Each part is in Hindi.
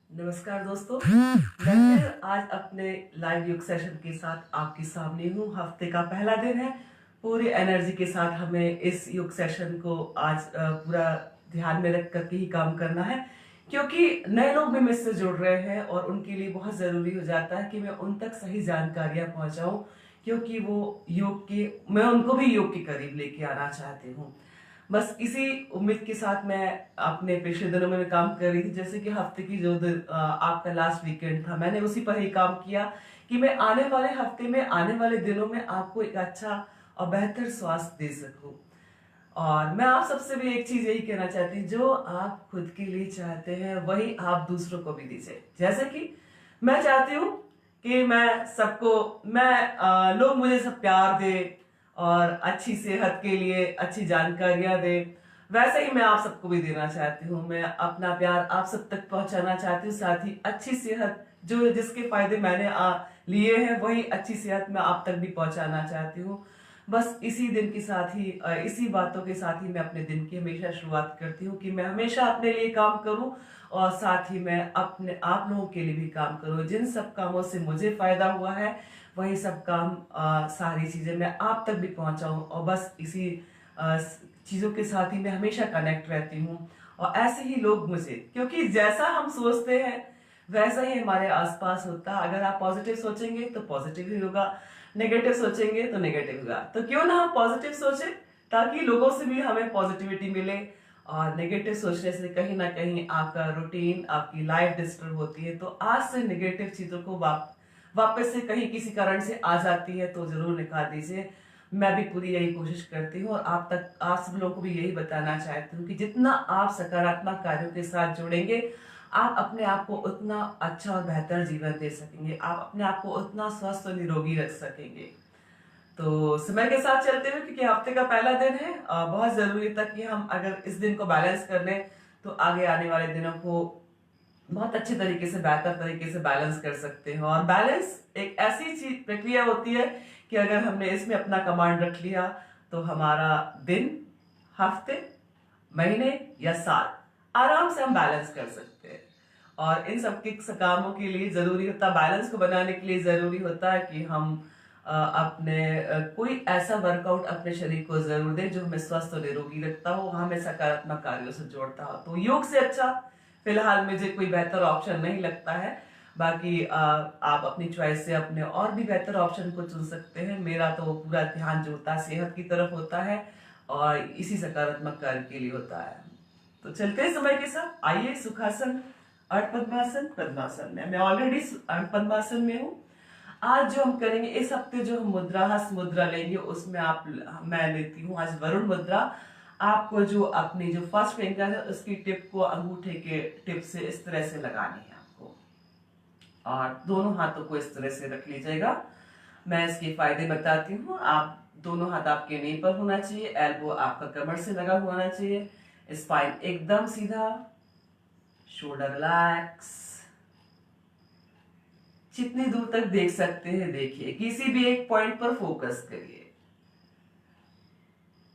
नमस्कार दोस्तों, मैं फिर आज अपने लाइव योग सेशन के साथ आपके सामने हूँ। हफ्ते का पहला दिन है। पूरी एनर्जी के साथ हमें इस योग सेशन को आज पूरा ध्यान में रख करके ही काम करना है, क्योंकि नए लोग भी मुझसे जुड़ रहे हैं और उनके लिए बहुत ज़रूरी हो जाता है कि मैं उन तक सही जानकारियाँ पहुँचाऊँ, क्योंकि वो मैं उनको भी योग के करीब लेके आना चाहती हूँ। बस इसी उम्मीद के साथ मैं अपने पिछले दिनों में काम कर रही थी। जैसे कि हफ्ते की जो दिन आपका लास्ट वीकेंड था, मैंने उसी पर ही काम किया कि मैं आने वाले हफ्ते में, आने वाले दिनों में आपको एक अच्छा और बेहतर स्वास्थ्य दे सकूं। और मैं आप सबसे भी एक चीज यही कहना चाहती हूँ, जो आप खुद के लिए चाहते हैं वही आप दूसरों को भी दीजिए। जैसे कि मैं चाहती हूँ कि लोग मुझे सब प्यार दे और अच्छी सेहत के लिए अच्छी जानकारियां दे। वैसे ही मैं आप सबको भी देना चाहती हूँ। मैं अपना प्यार आप सब तक पहुंचाना चाहती हूँ, साथ ही अच्छी सेहत जो जिसके फायदे मैंने लिए हैं, वही अच्छी सेहत मैं आप तक भी पहुंचाना चाहती हूँ। बस इसी दिन के साथ ही इसी बातों के साथ ही मैं अपने दिन की हमेशा शुरुआत करती हूँ कि मैं हमेशा अपने लिए काम करूँ और साथ ही मैं अपने आप लोगों के लिए भी काम करूँ। जिन सब कामों से मुझे फायदा हुआ है, वही सब काम सारी चीजें मैं आप तक भी पहुंचाऊं। और बस इसी अ, चीजों के साथ ही मैं हमेशा कनेक्ट रहती हूँ। और ऐसे ही लोग मुझे, क्योंकि जैसा हम सोचते हैं वैसा ही हमारे आसपास होता है। अगर आप पॉजिटिव सोचेंगे तो पॉजिटिव ही होगा, नेगेटिव सोचेंगे तो नेगेटिव होगा। तो क्यों ना हम पॉजिटिव सोचें, ताकि लोगों से भी हमें पॉजिटिविटी मिले। और नेगेटिव सोचने से कहीं ना कहीं आपका रूटीन, आपकी लाइफ डिस्टर्ब होती है। तो आज से नेगेटिव चीजों को वापस से कहीं किसी कारण से आ जाती है तो जरूर निकाल दीजिए। मैं भी पूरी यही कोशिश करती हूँ और आप सब लोगों को भी यही बताना चाहती हूँ कि जितना आप सकारात्मक कार्यों के साथ जुड़ेंगे, आप अपने आप को उतना अच्छा और बेहतर जीवन दे सकेंगे, आप अपने आप को उतना स्वस्थ और निरोगी रख सकेंगे। तो समय के साथ चलते हुए, क्योंकि हफ्ते का पहला दिन है, बहुत जरूरी था कि हम अगर इस दिन को बैलेंस कर लें तो आगे आने वाले दिनों को बहुत अच्छे तरीके से, बेहतर तरीके से बैलेंस कर सकते हैं। और बैलेंस एक ऐसी चीज प्रक्रिया होती है कि अगर हमने इसमें अपना कमांड रख लिया तो हमारा दिन, हफ्ते, महीने या साल आराम से हम बैलेंस कर सकते हैं। और इन सब के कामों के लिए जरूरी होता, बैलेंस को बनाने के लिए जरूरी होता है कि हम कोई ऐसा वर्कआउट अपने शरीर को जरूर दें जो हमें स्वस्थ और निरोगी रखता हो, हमें सकारात्मक कार्यों से जोड़ता हो। तो योग से अच्छा फिलहाल मुझे कोई बेहतर ऑप्शन नहीं लगता है। बाकी आप अपनी चॉइस से अपने और भी बेहतर ऑप्शन को चुन सकते हैं। मेरा तो पूरा ध्यान जो होता है सेहत की तरफ होता है और इसी सकारात्मक कार्य के लिए होता है। तो चलते हैं समय के साथ, आइए सुखासन, अर्ध पद्मासन, पद्मासन में। मैं ऑलरेडी अर्ध पद्मासन में हूँ। आज जो हम करेंगे, इस हफ्ते जो हम मुद्रा, हस्त मुद्रा लेंगे, उसमें मैं लेती हूँ आज वरुण मुद्रा। आपको जो अपनी जो फर्स्ट फिंगर है उसकी टिप को अंगूठे के टिप से इस तरह से लगानी है आपको, और दोनों हाथों को इस तरह से रख लीजिएगा। मैं इसके फायदे बताती हूँ। आप दोनों हाथ आपके नी पर होना चाहिए, एल्बो आपका कमर से लगा होना चाहिए, स्पाइन एकदम सीधा, शोल्डर रिलैक्स। जितनी दूर तक देख सकते हैं देखिए, किसी भी एक पॉइंट पर फोकस करिए।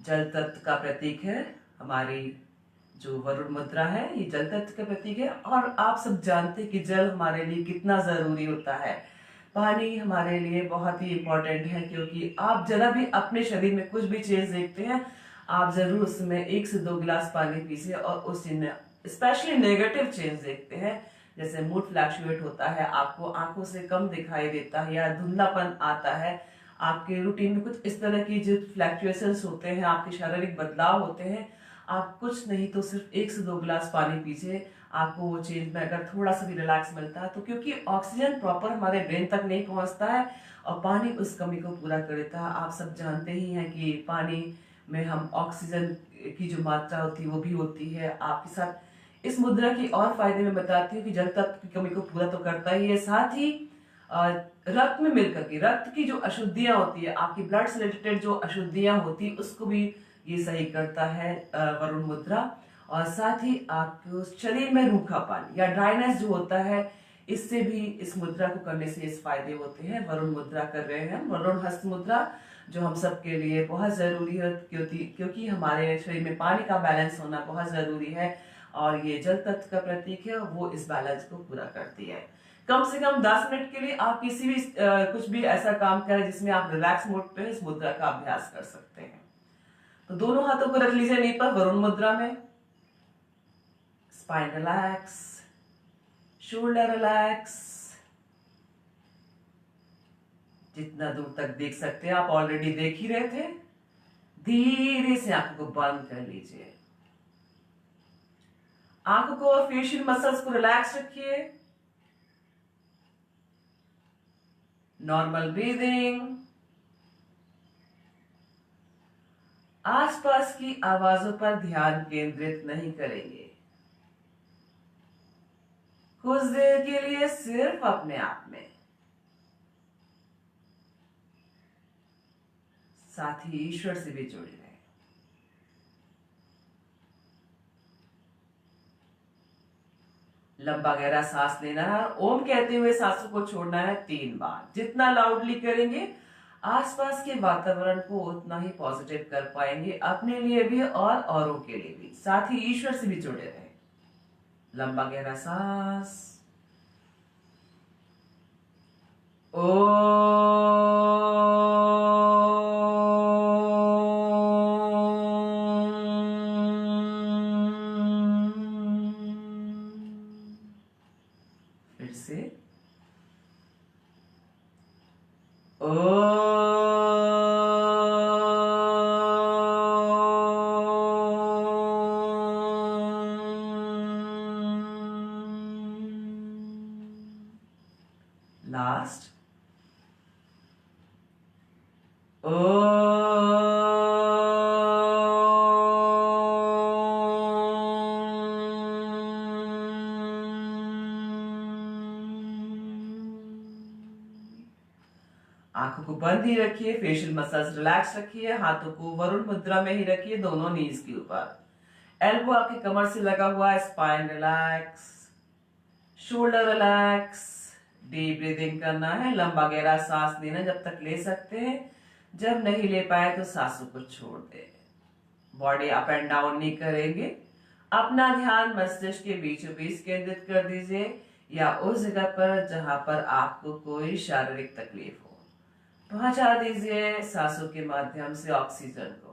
जल तत्व का प्रतीक है हमारी जो वरुण मुद्रा है, ये जल तत्व का प्रतीक है। और आप सब जानते हैं कि जल हमारे लिए कितना जरूरी होता है। पानी हमारे लिए बहुत ही इंपॉर्टेंट है, क्योंकि आप जरा भी अपने शरीर में कुछ भी चेंज देखते हैं, आप जरूर उसमें 1 से 2 गिलास पानी पीजिए। और उस दिन स्पेशली नेगेटिव चेंज देखते हैं, जैसे मूड फ्लैक्चुएट होता है, आपको आंखों से कम दिखाई देता है या धुंधलापन आता है, आपके रूटीन में कुछ इस तरह की जो फ्लैक्चुएशंस होते हैं, आपके शारीरिक बदलाव होते हैं, आप कुछ नहीं तो सिर्फ 1 से 2 गिलास पानी पीजिए, आपको वो चेंज में अगर थोड़ा सा भी रिलैक्स मिलता है तो, क्योंकि ऑक्सीजन प्रॉपर हमारे ब्रेन तक नहीं पहुंचता है और पानी उस कमी को पूरा कर देता है। आप सब जानते ही हैं कि पानी में हम ऑक्सीजन की जो मात्रा होती है वो भी होती है। आपके साथ इस मुद्रा की और फायदे में बताती हूँ कि जल तत्व की कमी को पूरा तो करता ही है, साथ ही रक्त में मिलकर के रक्त की जो अशुद्धियां होती है, आपकी ब्लड से रिलेटेड जो अशुद्धियां होती है, उसको भी ये सही करता है वरुण मुद्रा। और साथ ही आपको शरीर में रूखापन या ड्राइनेस जो होता है, इससे भी इस मुद्रा को करने से इस फायदे होते हैं। वरुण मुद्रा कर रहे हैं, वरुण हस्त मुद्रा, जो हम सब के लिए बहुत जरूरी है, क्योंकि हमारे शरीर में पानी का बैलेंस होना बहुत जरूरी है। और ये जल तत्व का प्रतीक है, वो इस बैलेंस को पूरा करती है। कम से कम 10 मिनट के लिए आप किसी भी कुछ भी ऐसा काम करें जिसमें आप रिलैक्स मोड पे इस मुद्रा का अभ्यास कर सकते हैं। तो दोनों हाथों को रख लीजिए नी पर, वरुण मुद्रा में। Spine relax, shoulder relax. जितना दूर तक देख सकते हैं, आप ऑलरेडी देख ही रहे थे। धीरे से आंखों को बंद कर लीजिए। आंखों को और फेशियल मसल्स को रिलैक्स रखिए। Normal breathing. आसपास की आवाजों पर ध्यान केंद्रित नहीं करेंगे। कुछ देर के लिए सिर्फ अपने आप में, साथ ही ईश्वर से भी जुड़े रहे। लंबा गहरा सांस लेना है और ओम कहते हुए सांसों को छोड़ना है 3 बार। जितना लाउडली करेंगे, आसपास के वातावरण को उतना ही पॉजिटिव कर पाएंगे, अपने लिए भी और औरों के लिए भी। साथ ही ईश्वर से भी जुड़े रहे। लंबा गहरा सांस। फिर से लास्ट आंखों को बंद ही रखिए, फेशियल मसल्स रिलैक्स रखिए, हाथों को वरुण मुद्रा में ही रखिए, दोनों नीज के ऊपर। एल्बो आपकी कमर से लगा हुआ है। Spine relax, shoulder relax. Deep breathing करना है, लंबा गहरा सांस लेना जब तक ले सकते हैं। जब नहीं ले पाए तो सांसों को छोड़ दे। बॉडी अप एंड डाउन नहीं करेंगे। अपना ध्यान मस्तिष्क के बीचों बीच केंद्रित कर दीजिए, या उस जगह पर जहां पर आपको कोई शारीरिक तकलीफ हो। पहुंचा दीजिए सांसों के माध्यम से ऑक्सीजन को।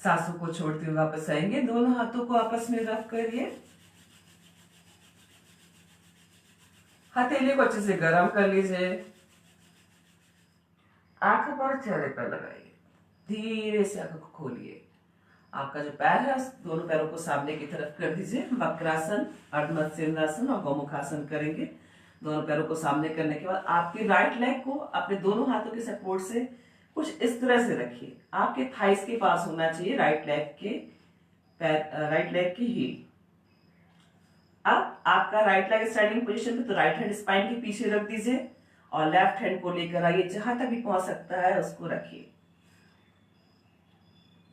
सांसों को छोड़ते हुए वापस आएंगे। दोनों हाथों को आपस में रब करिए। हथेली को अच्छे से गर्म कर लीजिए। आंखों पर चेहरे पर लगाइए। धीरे से आंखों को खोलिए। आपका जो पैर है उस दोनों पैरों को सामने की तरफ कर दीजिए। वक्रासन, अर्धमत्स्येंद्रासन और गौमुखासन करेंगे। दोनों पैरों को सामने करने के बाद आपकी राइट लेग को अपने दोनों हाथों के सपोर्ट से कुछ इस तरह से रखिए। आपके थाइस के पास होना चाहिए राइट लेग के पैर, राइट लेग की हील। अब आपका राइट लेग स्टैंडिंग पोजीशन में, तो राइट हैंड स्पाइन के पीछे रख दीजिए और लेफ्ट हैंड को लेकर आइए। जहां तक भी पहुंच सकता है उसको रखिए।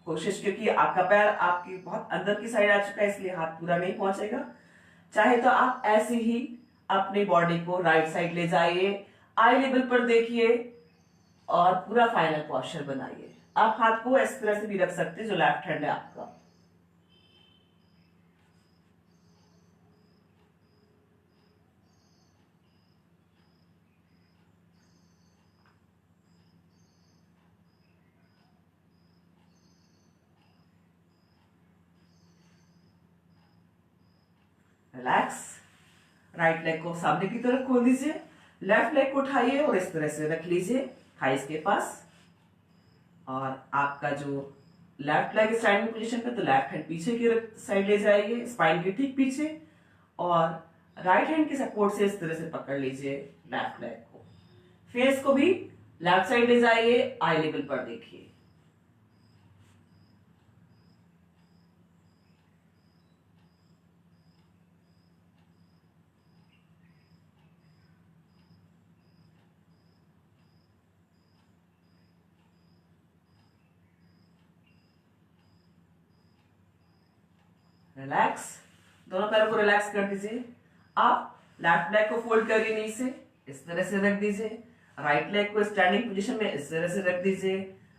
कोशिश, क्योंकि आपका पैर आपकी बहुत अंदर की साइड आ चुका है इसलिए हाथ पूरा नहीं पहुंचेगा। चाहे तो आप ऐसे ही अपनी बॉडी को राइट साइड ले जाइए, आई लेवल पर देखिए और पूरा फाइनल पोस्चर बनाइए। आप हाथ को इस तरह से भी रख सकते हैं जो लेफ्ट हैंड है आपका। रिलैक्स। राइट लेग को सामने की तरफ खोल दीजिए। लेफ्ट लेग को उठाइए और इस तरह से रख लीजिए थाइस के पास। और आपका जो लेफ्ट लेग स्टैंडिंग पोजीशन पे, तो लेफ्ट हैंड पीछे की साइड ले जाइए, स्पाइन के ठीक पीछे, और राइट हैंड के सपोर्ट से इस तरह से पकड़ लीजिए लेफ्ट लेग को। फेस को भी लेफ्ट साइड ले जाइए, आई लेवल पर देखिए। रिलैक्स। दोनों पैरों को रिलैक्स कर दीजिए। आप लेफ्ट लेग को फोल्ड करिए नी से, इस तरह से रख दीजिए। राइट लेग को स्टैंडिंग पोजीशन में इस तरह से रख दीजिए।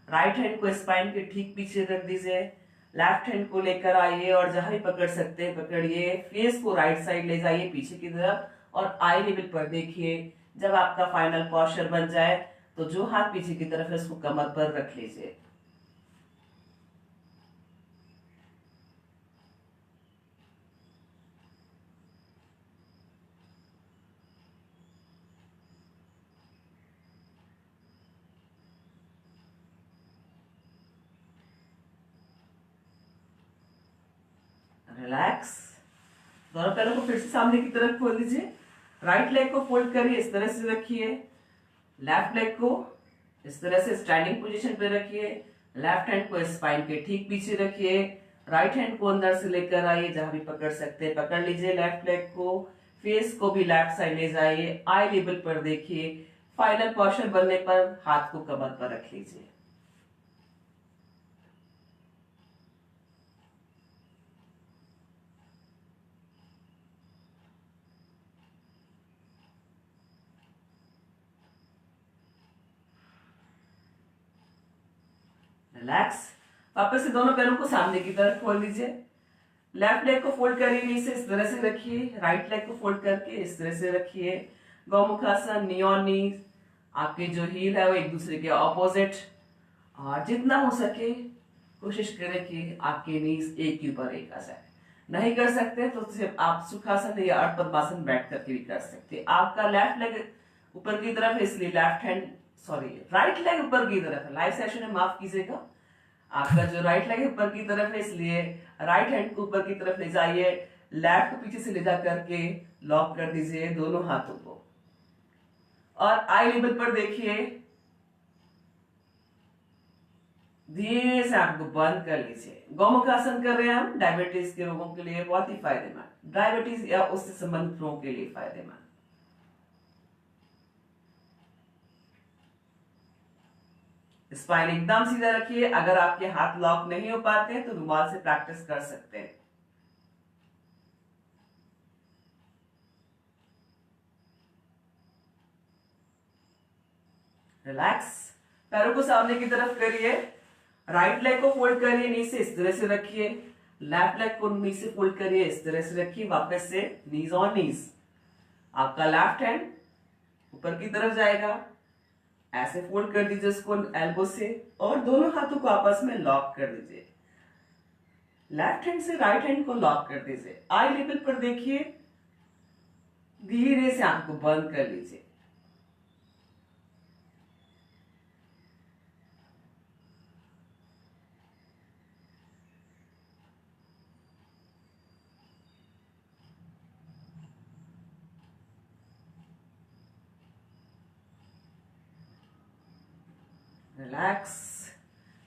राइट हैंड को स्पाइन के ठीक पीछे रख दीजिए। लेफ्ट हैंड को लेकर आइए और जहां भी पकड़ सकते हैं पकड़िए। फेस को राइट साइड ले जाइए पीछे की तरफ और आई लेवल पर देखिए। जब आपका फाइनल पोस्चर बन जाए तो जो हाथ पीछे की तरफ है उसको कमर पर रख लीजिए। रिलैक्स। दोनों पैरों को फिर से सामने की तरफ खोल दीजिए। राइट लेग को फोल्ड करिए, इस तरह से रखिए। लेफ्ट लेग को इस तरह से स्टैंडिंग पोजीशन पे रखिए। लेफ्ट हैंड को स्पाइन के ठीक पीछे रखिए। राइट हैंड को अंदर से लेकर आइए, जहां भी पकड़ सकते हैं पकड़ लीजिए लेफ्ट लेग को। फेस को भी लेफ्ट साइड ले जाइए, आई लेवल पर देखिए। फाइनल पोस्चर बनने पर हाथ को कमर पर रख लीजिए। रिलैक्स। वापस से दोनों पैरों को सामने की तरफ खोल लीजिए। लेफ्ट लेग को फोल्ड करिए नीचे, इस तरह से रखिए। राइट लेग को फोल्ड करके इस तरह से रखिए। गौमुखासन, नी ऑन नी। आपके जो हील है वो एक दूसरे के ऑपोजिट। और जितना हो सके कोशिश करें कि आपके नीज एक के ऊपर एक आ जाए। नहीं कर सकते तो सिर्फ आप सुखासन या अर्ध पद्मासन बैठ करके भी कर सकते हैं। आपका लेफ्ट लेग ऊपर की तरफ है इसलिए left hand, sorry right leg ऊपर की तरफ है। लाइव सेशन में माफ कीजिएगा, आपका जो राइट लेग ऊपर की तरफ है इसलिए राइट हैंड को ऊपर की तरफ ले जाइए। लेफ्ट को पीछे से ले जा करके लॉक कर दीजिए दोनों हाथों को और आई लेवल पर देखिए। धीरे से आंख को बंद कर लीजिए। गौमुखासन कर रहे हैं हम, डायबिटीज के रोगों के लिए बहुत ही फायदेमंद, डायबिटीज या उससे संबंधित रोगों के लिए फायदेमंद। स्पाइन एकदम सीधा रखिए। अगर आपके हाथ लॉक नहीं हो पाते हैं तो रुमाल से प्रैक्टिस कर सकते हैं। रिलैक्स। पैरों को सामने की तरफ करिए। राइट लेग को फोल्ड करिए नीचे, इस तरह से रखिए। लेफ्ट लेग को नीचे फोल्ड करिए, इस तरह से रखिए। वापस से नीज ऑन नीज। आपका लेफ्ट हैंड ऊपर की तरफ जाएगा, ऐसे फोल्ड कर दीजिए इसको एल्बो से और दोनों हाथों को आपस में लॉक कर दीजिए। लेफ्ट हैंड से राइट हैंड को लॉक कर दीजिए। आई लेवल पर देखिए, धीरे से आंख को बंद कर लीजिए। रिलैक्स।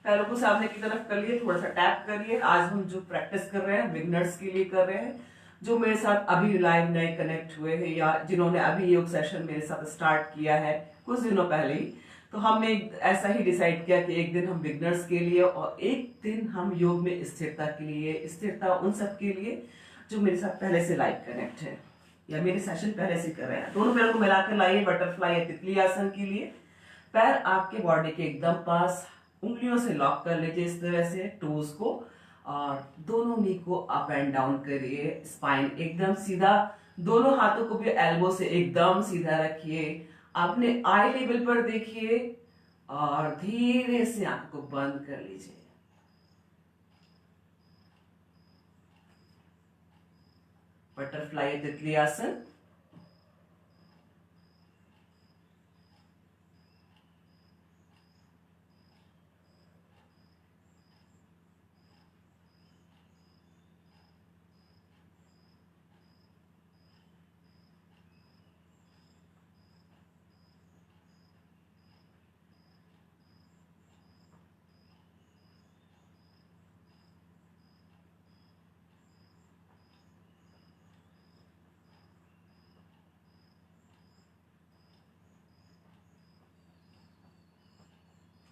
पैरों को सामने की तरफ करिए, थोड़ा सा टैप करिए। आज हम जो प्रैक्टिस कर रहे हैं बिगनर्स के लिए कर रहे हैं, जो मेरे साथ अभी लाइव नए कनेक्ट हुए हैं या जिन्होंने अभी योग सेशन मेरे साथ स्टार्ट किया है कुछ दिनों पहले ही। तो हमने ऐसा ही डिसाइड किया कि एक दिन हम बिगनर्स के लिए और एक दिन हम योग में स्थिरता के लिए, स्थिरता उन सब के लिए जो मेरे साथ पहले से लाइव कनेक्ट है या मेरे सेशन पहले से कर रहे हैं। दोनों पैरों को मिलाकर लाइए बटरफ्लाई या तितली आसन के लिए। पैर आपके बॉडी के एकदम पास, उंगलियों से लॉक कर लीजिए इस तरह से टोज को, और दोनों नी को अप एंड डाउन करिए। स्पाइन एकदम सीधा, दोनों हाथों को भी एल्बो से एकदम सीधा रखिए। अपने आई लेवल पर देखिए और धीरे से आंख को बंद कर लीजिए। बटरफ्लाई तितली आसन।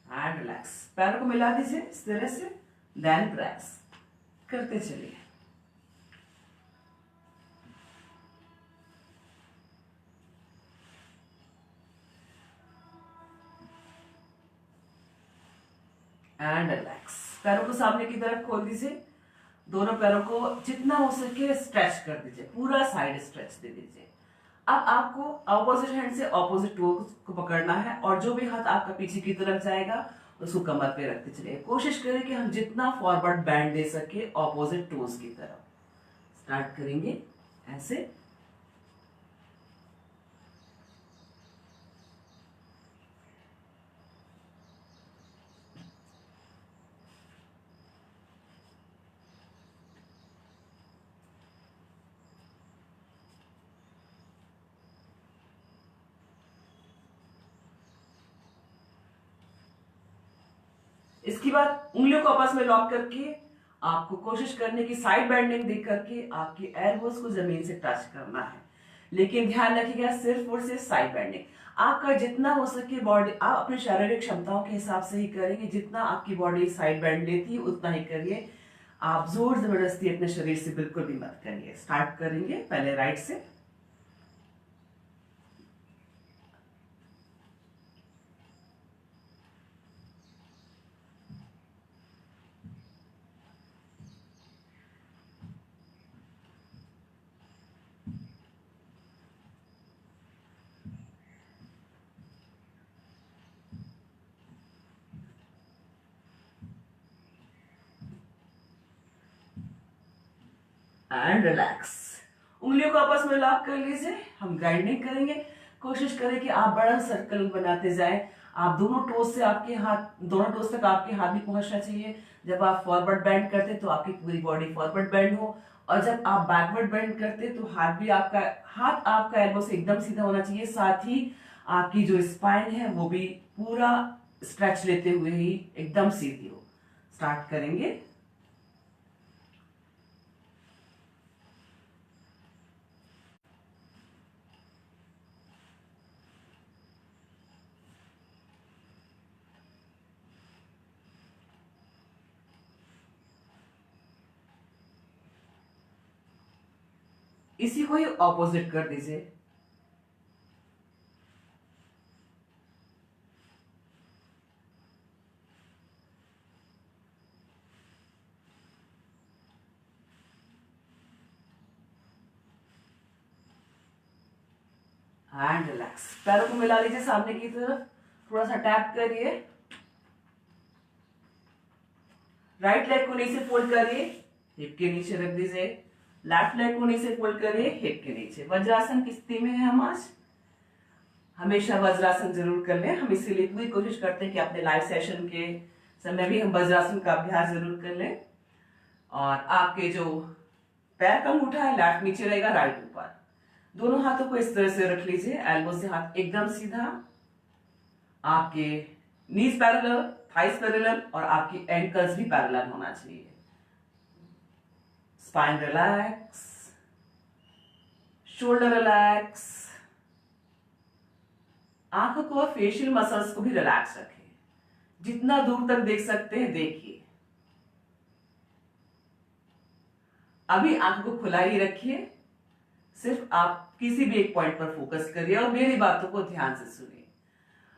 And relax. पैरों को मिला दीजिए इस तरह से, देन रिलैक्स करते चलिए। And relax. पैरों को सामने की तरफ खोल दीजिए। दोनों पैरों को जितना हो सके स्ट्रेच कर दीजिए, पूरा साइड स्ट्रेच दे दीजिए। अब आपको ऑपोजिट हैंड से ऑपोजिट टो को पकड़ना है और जो भी हाथ आपका पीछे की तरफ जाएगा उसको कमर पे रखते चलिए। कोशिश करें कि हम जितना फॉरवर्ड बैंड दे सके ऑपोजिट टोज की तरफ। स्टार्ट करेंगे ऐसे। इसके बाद उंगलियों को आपस में लॉक करके आपको कोशिश करने की साइड बेंडिंग देख करके आपकी एल्बोज को जमीन से टच करना है, लेकिन ध्यान रखिएगा सिर्फ और सिर्फ साइड बेंडिंग। आपका जितना हो सके बॉडी, आप अपनी शारीरिक क्षमताओं के हिसाब से ही करेंगे। जितना आपकी बॉडी साइड बेंड लेती है उतना ही करिए। आप जोर जबरदस्ती अपने शरीर से बिल्कुल भी मत करिए। स्टार्ट करेंगे पहले राइट से। And relax. उंगलियों को आपस में लॉक कर लीजिए। हम ग्राइंडिंग करेंगे। कोशिश करें कि आप बड़ा सर्कल बनाते जाएं। आप दोनों टोस से आपके हाथ, दोनों टोस तक आपके हाथ भी पहुंचना चाहिए। जब आप फॉरवर्ड बेंड करते तो आपकी पूरी बॉडी फॉरवर्ड बेंड हो, और जब आप बैकवर्ड बेंड करते तो हाथ आपका एल्बो से एकदम सीधा होना चाहिए। साथ ही आपकी जो स्पाइन है वो भी पूरा स्ट्रेच लेते हुए ही एकदम सीधी हो। स्टार्ट करेंगे। इसी को ही ऑपोजिट कर दीजिए। And relax. पैरों को मिला लीजिए सामने की तरफ, थोड़ा सा टैप करिए। राइट लेग को नीचे फोल्ड करिए। हिप के नीचे रख दीजिए, लेफ्ट लेग को नीचे फोल्ड करिए, हिप के नीचे। वज्रासन की स्थिति में है हम आज। हमेशा वज्रासन जरूर कर लें, हम इसीलिए पूरी कोशिश करते हैं कि अपने लाइव सेशन के समय भी हम वज्रासन का अभ्यास जरूर कर लें। और आपके जो पैर का अंगूठा है लेफ्ट नीचे रहेगा, राइट ऊपर। दोनों हाथों को इस तरह से रख लीजिए, एल्बो से हाथ एकदम सीधा, आपके नीज पैरेलल, थाइस पैरेलल और आपकी एंकल्स भी पैरेलल होना चाहिए। स्पाइन रिलैक्स, शोल्डर रिलैक्स, आंखों को और फेशियल मसल्स को भी रिलैक्स रखें। जितना दूर तक देख सकते हैं देखिए। अभी आंखों को खुला ही रखिए, सिर्फ आप किसी भी एक पॉइंट पर फोकस करिए और मेरी बातों को ध्यान से सुनिए।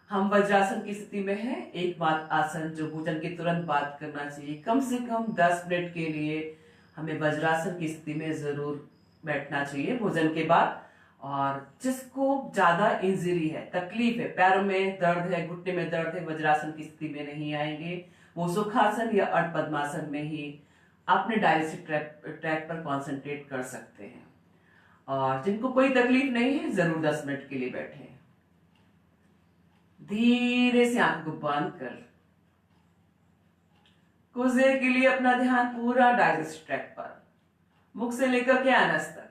हम वज्रासन की स्थिति में हैं। एक बात आसन जो भोजन के तुरंत बाद करना चाहिए, कम से कम 10 मिनट के लिए हमें वज्रासन की स्थिति में जरूर बैठना चाहिए भोजन के बाद। और जिसको ज्यादा इंजरी है, तकलीफ है, पैरों में दर्द है, घुटने में दर्द है, वज्रासन की स्थिति में नहीं आएंगे। वो सुखासन या अर्ध पद्मासन में ही अपने डाइजेस्टिव ट्रैक पर कॉन्सेंट्रेट कर सकते हैं। और जिनको कोई तकलीफ नहीं है जरूर 10 मिनट के लिए बैठे। धीरे से आंखों को बंद कर कुछ देर के लिए अपना ध्यान पूरा डाइजेस्टिव ट्रैक पर, मुख से लेकर के एनस तक।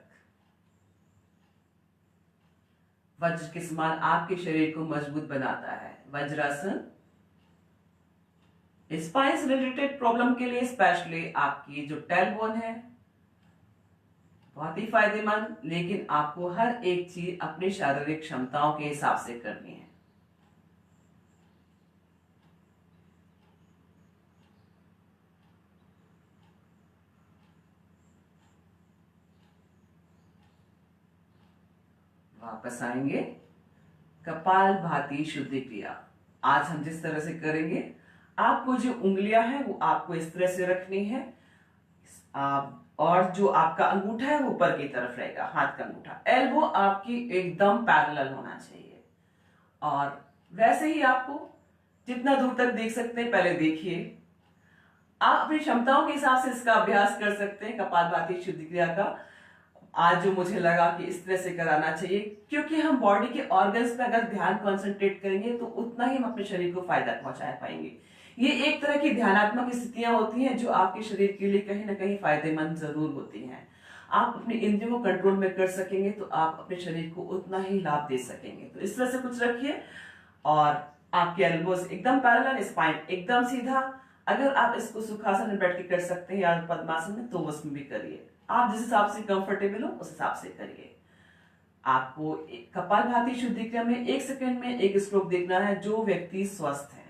वज्र के समान आपके शरीर को मजबूत बनाता है वज्रासन। स्पाइन से रिलेटेड प्रॉब्लम के लिए स्पेशली आपकी जो टेलबोन है बहुत ही फायदेमंद, लेकिन आपको हर एक चीज अपनी शारीरिक क्षमताओं के हिसाब से करनी है। वापस आएंगे। कपाल भाती शुद्धि क्रिया आज हम जिस तरह से करेंगे, आपको जो उंगलियां हैं वो आपको इस तरह से रखनी है, और जो आपका अंगूठा है वो ऊपर की तरफ रहेगा, हाथ का अंगूठा। एल्बो आपकी एकदम पैरेलल होना चाहिए। और वैसे ही आपको जितना दूर तक देख सकते हैं पहले देखिए। आप अपनी क्षमताओं के हिसाब से इसका अभ्यास कर सकते हैं कपालभाति शुद्धि क्रिया का। आज जो मुझे लगा कि इस तरह से कराना चाहिए, क्योंकि हम बॉडी के ऑर्गन्स पे अगर ध्यान कंसंट्रेट करेंगे तो उतना ही हम अपने शरीर को फायदा पहुंचा पाएंगे। ये एक तरह की ध्यानात्मक स्थितियां होती हैं जो आपके शरीर के लिए कहीं ना कहीं फायदेमंद जरूर होती हैं। आप अपने इंद्रियों को कंट्रोल में कर सकेंगे तो आप अपने शरीर को उतना ही लाभ दे सकेंगे। तो इस तरह से कुछ रखिए और आपके एल्बोस एकदम पैरेलल, स्पाइन एकदम सीधा। अगर आप इसको सुखासन में बैठ के कर सकते हैं या पद्मासन में तो उसमें भी करिए। आप जिस हिसाब से कंफर्टेबल हो उस हिसाब से करिए। आपको कपालभाति शुद्धि क्रिया में 1 सेकंड में एक स्ट्रोक देखना है। जो व्यक्ति स्वस्थ है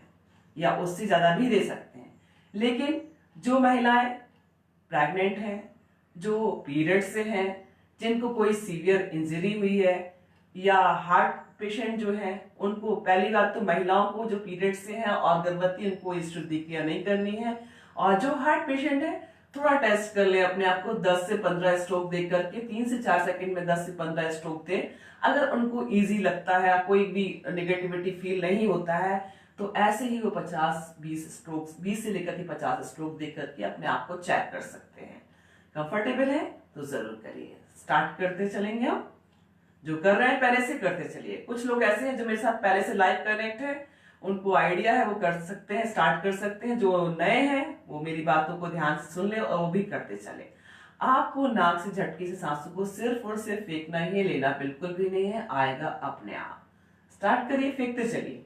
या उससे ज्यादा भी दे सकते हैं, लेकिन जो महिलाएं प्रेग्नेंट हैं, जो पीरियड से हैं, जिनको कोई सीवियर इंजरी हुई है या हार्ट पेशेंट जो है, उनको पहली बात तो महिलाओं को जो पीरियड से हैं और गर्भवती, उनको इस शुद्धि क्रिया नहीं करनी है। और जो हार्ट पेशेंट है थोड़ा टेस्ट कर ले अपने आप को, 10 से 15 स्ट्रोक दे करके 3 से 4 सेकंड में 10 से 15 स्ट्रोक दे। अगर उनको इजी लगता है, कोई भी नेगेटिविटी फील नहीं होता है, तो ऐसे ही वो 50-20 स्ट्रोक, 20 से लेकर के 50 स्ट्रोक दे करके अपने आप को चेक कर सकते हैं। कंफर्टेबल है तो जरूर करिए। स्टार्ट करते चलेंगे हम। जो कर रहे हैं पहले से करते चलिए। कुछ लोग ऐसे हैं जो मेरे साथ पहले से लाइव कनेक्ट है, उनको आइडिया है, वो कर सकते हैं, स्टार्ट कर सकते हैं। जो नए हैं वो मेरी बातों को ध्यान से सुन ले और वो भी करते चले। आपको नाक से झटके से सांसों को सिर्फ और सिर्फ फेंकना ही है, लेना बिल्कुल भी नहीं है, आएगा अपने आप। स्टार्ट करिए, फेंकते चलिए।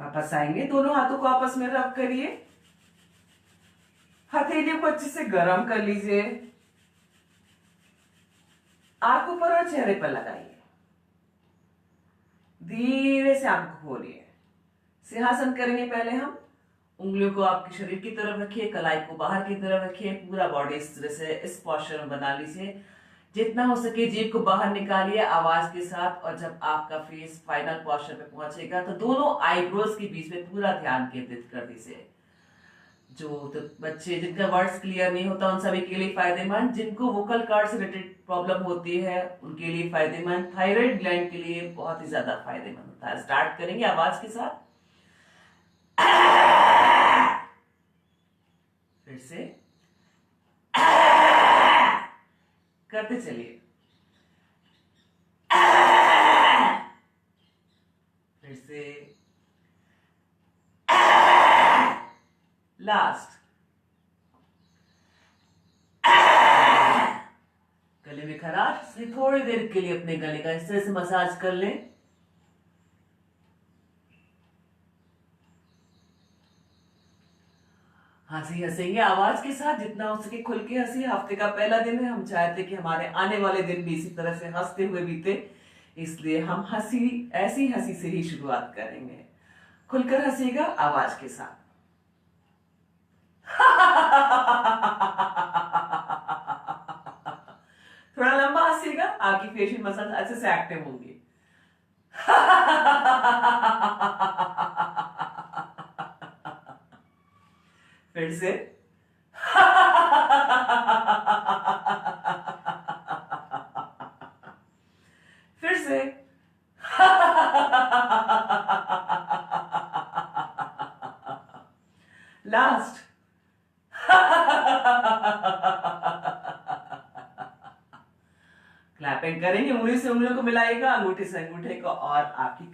वापस आएंगे, दोनों हाथों को आपस में रब करिए, हथेलियों को अच्छे से गर्म कर लीजिए, आंखों पर और चेहरे पर लगाइए, धीरे से आंखों खोलिए। सिंहासन करेंगे पहले हम, उंगलियों को आपके शरीर की तरफ रखिए, कलाई को बाहर की तरफ रखिए, पूरा बॉडी इस तरह से इस पोस्चर में बना लीजिए। जितना हो सके जीभ को बाहर निकालिए आवाज के साथ, और जब आपका फेस फाइनल पोस्चर पे पहुंचेगा तो दोनों आईब्रोज के बीच में पूरा ध्यान केंद्रित कर दीजिए। जो तो बच्चे जिनका वर्ड्स क्लियर नहीं होता उन सभी के लिए फायदेमंद, जिनको वोकल कॉर्ड से रिलेटेड प्रॉब्लम होती है उनके लिए फायदेमंद, थायराइड ग्लैंड के लिए बहुत ही ज्यादा फायदेमंद होता है। स्टार्ट करेंगे आवाज के साथ, फिर से करते चलिए, फिर से, लास्ट, गले में खराश से थोड़ी देर के लिए अपने गले का इस तरह से मसाज कर लें। हंसी हंसेंगे आवाज के साथ, जितना हो सके खुल के हंसी। हफ्ते का पहला दिन है, हम चाहते कि हमारे आने वाले दिन भी इसी तरह से हंसते हुए बीते, इसलिए हम ऐसी हंसी से ही शुरुआत करेंगे। खुलकर हंसीगा आवाज के साथ। थोड़ा लंबा हंसीगा, आपकी फेशियल मसल्स अच्छे से एक्टिव होंगी। फिर से, फिर से, लास्ट, क्लैपिंग करेंगे, उंगली से उंगलियों को मिलाइएगा, अंगूठे से अंगूठे को, और आपकी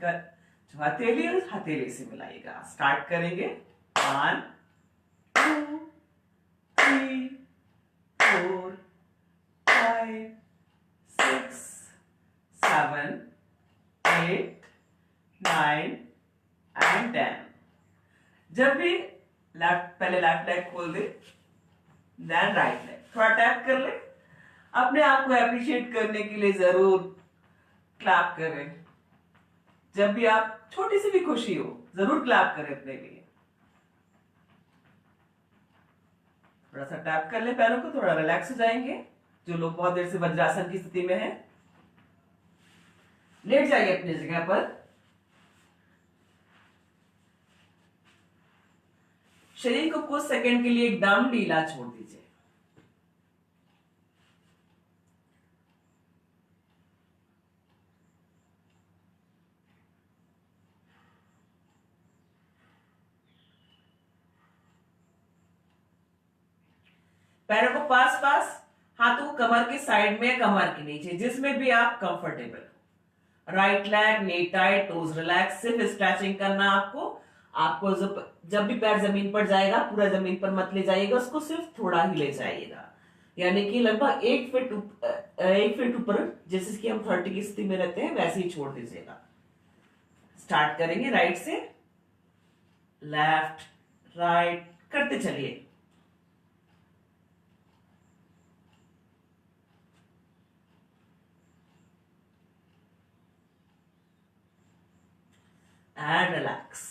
जो हथेली है उस हथेली से मिलाइएगा। स्टार्ट करेंगे, 1 2 3 4 5 6 7 8 9 एंड 10। जब भी पहले लेफ्ट लेग खोल दे, देन राइट लेग, थोड़ा टैप कर ले। अपने आप को अप्रिशिएट करने के लिए जरूर क्लैप करें। जब भी आप छोटी सी भी खुशी हो जरूर क्लैप करें अपने लिए। थोड़ा सा टैप कर ले पैरों को, थोड़ा रिलैक्स हो जाएंगे। जो लोग बहुत देर से वज्रासन की स्थिति में हैं, लेट जाइए अपनी जगह पर। शरीर को कुछ सेकंड के लिए एकदम ढीला छोड़ दीजिए। पैरों को पास पास, हाथों को कमर के साइड में, कमर के नीचे, जिसमें भी आप कंफर्टेबल हो। Right leg knee tight, toes relax, सिर्फ स्ट्रेचिंग करना आपको जब भी पैर जमीन पर जाएगा पूरा जमीन पर मत ले जाइएगा, उसको सिर्फ थोड़ा ही ले जाइएगा, यानी कि लगभग 1 फीट ऊपर, जैसे कि हम 30 की स्थिति में रहते हैं वैसे ही छोड़ दीजिएगा। स्टार्ट करेंगे राइट से, लेफ्ट राइट करते चलिए। And relax.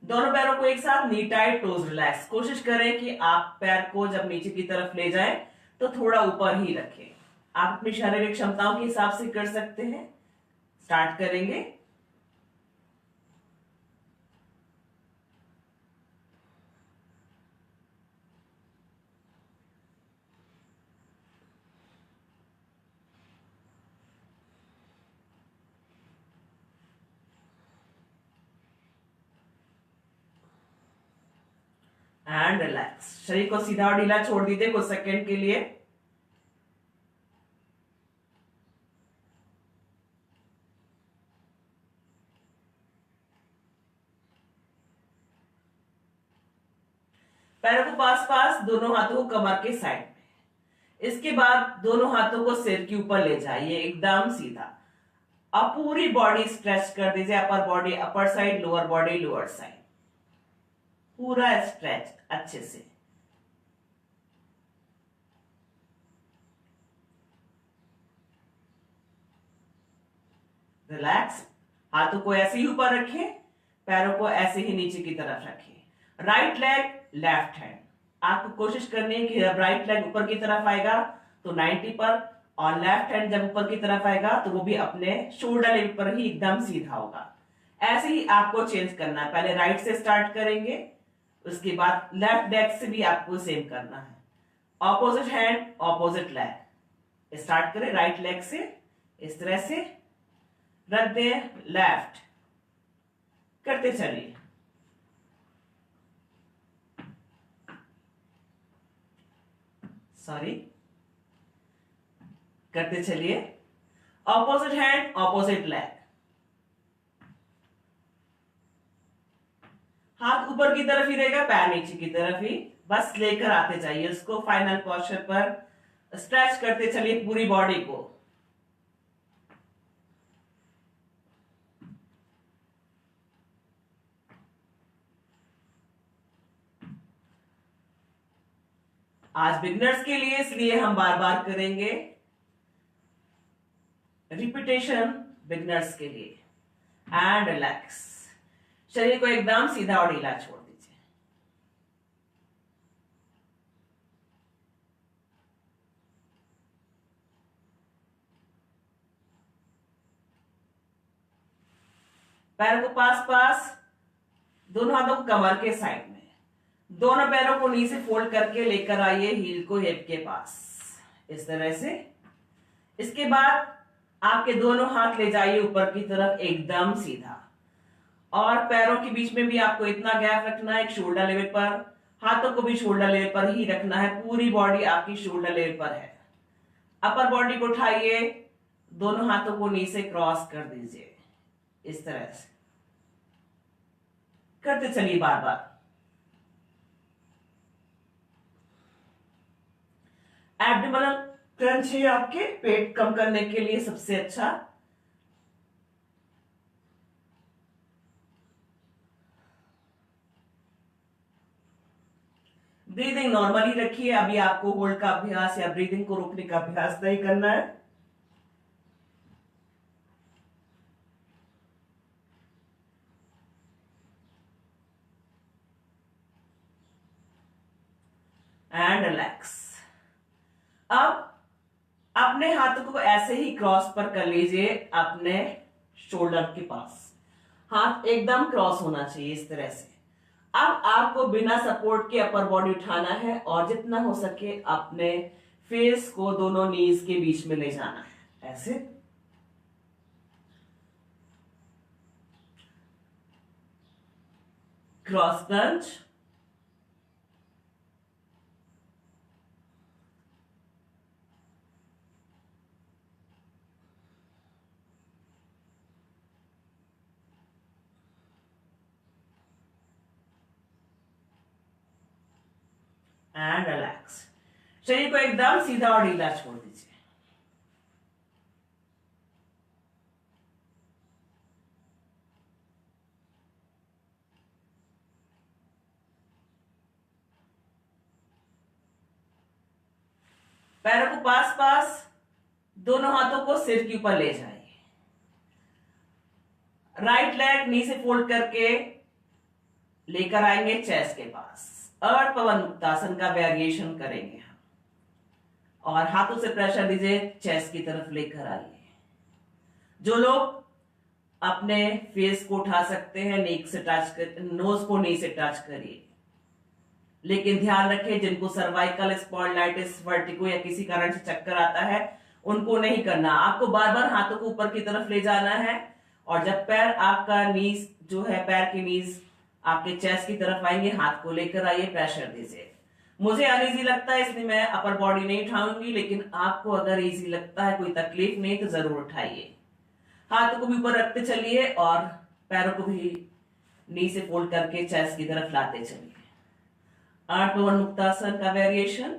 दोनों पैरों को एक साथ, नी टाइट टोज रिलैक्स। कोशिश करें कि आप पैर को जब नीचे की तरफ ले जाएं तो थोड़ा ऊपर ही रखें। आप अपनी शारीरिक क्षमताओं के हिसाब से कर सकते हैं। स्टार्ट करेंगे, एंड रिलैक्स। शरीर को सीधा और ढीला छोड़ दीजिए कुछ सेकंड के लिए। पैरों को पास पास, दोनों हाथों को कमर के साइड में। इसके बाद दोनों हाथों को सिर के ऊपर ले जाइए, एकदम सीधा। अब पूरी बॉडी स्ट्रेच कर दीजिए, upper body upper side, lower body lower side, पूरा स्ट्रेच अच्छे से। रिलैक्स। हाथों को ऐसे ही ऊपर रखें, पैरों को ऐसे ही नीचे की तरफ रखें। राइट लेग लेफ्ट हैंड, आपको कोशिश करनी है कि जब राइट लेग ऊपर की तरफ आएगा तो 90 पर, और लेफ्ट हैंड जब ऊपर की तरफ आएगा तो वो भी अपने शोल्डर लेवल पर ही एकदम सीधा होगा। ऐसे ही आपको चेंज करना है। पहले राइट से स्टार्ट करेंगे, उसके बाद लेफ्ट लेग से भी आपको सेम करना है। Opposite hand opposite leg, start करें राइट लेग से, इस तरह से रख दे, लेफ्ट करते चलिए। सॉरी, करते चलिए। ऑपोजिट हैंड ऑपोजिट लेग, हाथ ऊपर की तरफ ही रहेगा, पैर नीचे की तरफ ही, बस लेकर आते जाइए उसको फाइनल पोस्चर पर। स्ट्रेच करते चलिए पूरी बॉडी को। आज बिगनर्स के लिए, इसलिए हम बार बार करेंगे रिपीटेशन बिगनर्स के लिए। एंड रिलैक्स, शरीर को एकदम सीधा और ढीला छोड़ दीजिए। पैरों को पास पास, दोनों हाथों को कमर के साइड में, दोनों पैरों को नीचे फोल्ड करके लेकर आइए हील को हिप के पास, इस तरह से। इसके बाद आपके दोनों हाथ ले जाइए ऊपर की तरफ एकदम सीधा, और पैरों के बीच में भी आपको इतना गैप रखना है, एक शोल्डर लेवल पर, हाथों को भी शोल्डर लेवल पर ही रखना है। पूरी बॉडी आपकी शोल्डर लेवल पर है। अपर बॉडी को उठाइए, दोनों हाथों को नीचे क्रॉस कर दीजिए, इस तरह से करते चलिए बार बार। एब्डोमिनल क्रंच है आपके पेट कम करने के लिए सबसे अच्छा। ब्रीदिंग नॉर्मली रखिए, अभी आपको होल्ड का अभ्यास या ब्रीदिंग को रोकने का अभ्यास नहीं करना है। And relax. अब अपने हाथों को ऐसे ही क्रॉस पर कर लीजिए अपने शोल्डर के पास, हाथ एकदम क्रॉस होना चाहिए इस तरह से। अब आपको बिना सपोर्ट के अपर बॉडी उठाना है और जितना हो सके अपने फेस को दोनों नीज के बीच में ले जाना है, ऐसे। Cross crunch, and relax. शरीर को एकदम सीधा और ढीला छोड़ दीजिए। पैरों को पास पास, दोनों हाथों को सिर के ऊपर ले जाइए। राइट लेग नी से फोल्ड करके लेकर आएंगे चेस्ट के पास। अर्ध पवन मुक्तासन का वेरिएशन करेंगे हम, और हाथों से प्रेशर दीजिए, चेस्ट की तरफ लेकर आइए। जो लोग अपने फेस को उठा सकते हैं, नेक से टच कर, नोज को नी से टच करिए, लेकिन ध्यान रखें जिनको सर्वाइकल स्पॉन्डिलाइटिस, वर्टिगो या किसी कारण से चक्कर आता है उनको नहीं करना। आपको बार बार हाथों को ऊपर की तरफ ले जाना है, और जब पैर आपका नीज जो है, पैर की नीज आपके चेस्ट की तरफ आएंगे, हाथ को लेकर आइए, प्रेशर दीजिए। मुझे अनइजी लगता है इसलिए मैं अपर बॉडी नहीं उठाऊंगी, लेकिन आपको अगर इजी लगता है, कोई तकलीफ नहीं, तो जरूर उठाइए। हाथों को भी ऊपर रखते चलिए और पैरों को भी नी से फोल्ड करके चेस्ट की तरफ लाते चलिए। अर्ध पवन मुक्तासन का वेरिएशन।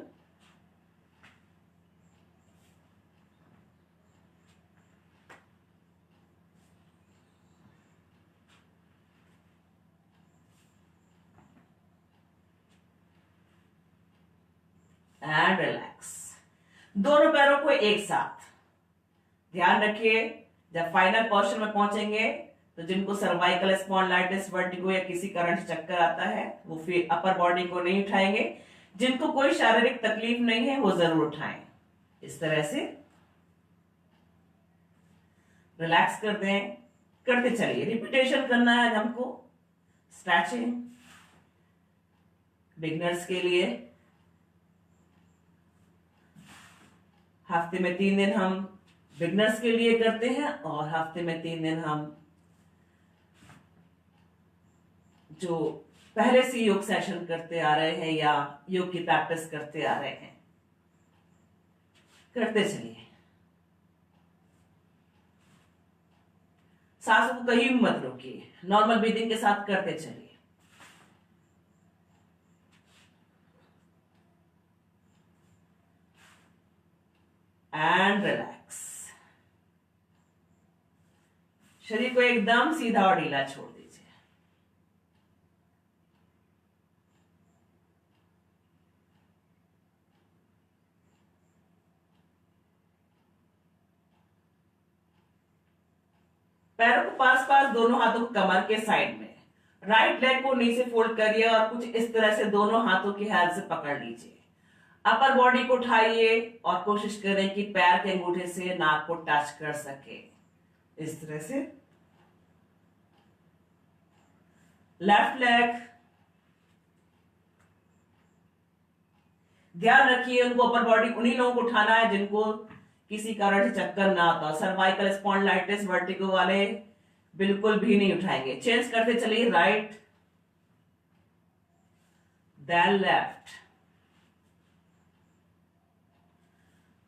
And relax. दोनों पैरों को एक साथ। ध्यान रखिए, जब फाइनल पोर्शन में पहुंचेंगे तो जिनको सर्वाइकल स्पॉन्डिलाइटिस, वर्टिगो या किसी कारण से चक्कर आता है वो फिर अपर बॉडी को नहीं उठाएंगे। जिनको कोई शारीरिक तकलीफ नहीं है वो जरूर उठाएं। इस तरह से रिलैक्स कर दें, करते चलिए। रिपीटेशन करना है हमको। स्ट्रेचिंग बिगनर्स के लिए हफ्ते में 3 दिन हम बिगनर्स के लिए करते हैं और हफ्ते में 3 दिन हम जो पहले से योग सेशन करते आ रहे हैं या योग की प्रैक्टिस करते आ रहे हैं, करते चलिए। सांसों को कहीं भी मत रोकिए, नॉर्मल ब्रीदिंग के साथ करते चलिए। And relax. शरीर को एकदम सीधा और ढीला छोड़ दीजिए। पैरों को पास पास, दोनों हाथों को कमर के साइड में। राइट लेग को नीचे फोल्ड करिए और कुछ इस तरह से दोनों हाथों की हेल्प से पकड़ लीजिए। अपर बॉडी को उठाइए और कोशिश करें कि पैर के अंगूठे से नाक को टच कर सके। इस तरह से लेफ्ट लेग। ध्यान रखिए, उनको अपर बॉडी उन्हीं लोगों को उठाना है जिनको किसी कारण से चक्कर ना आता। सर्वाइकल स्पॉन्डिलाइटिस, वर्टिगो वाले बिल्कुल भी नहीं उठाएंगे। चेंज करते चलिए, राइट देन लेफ्ट,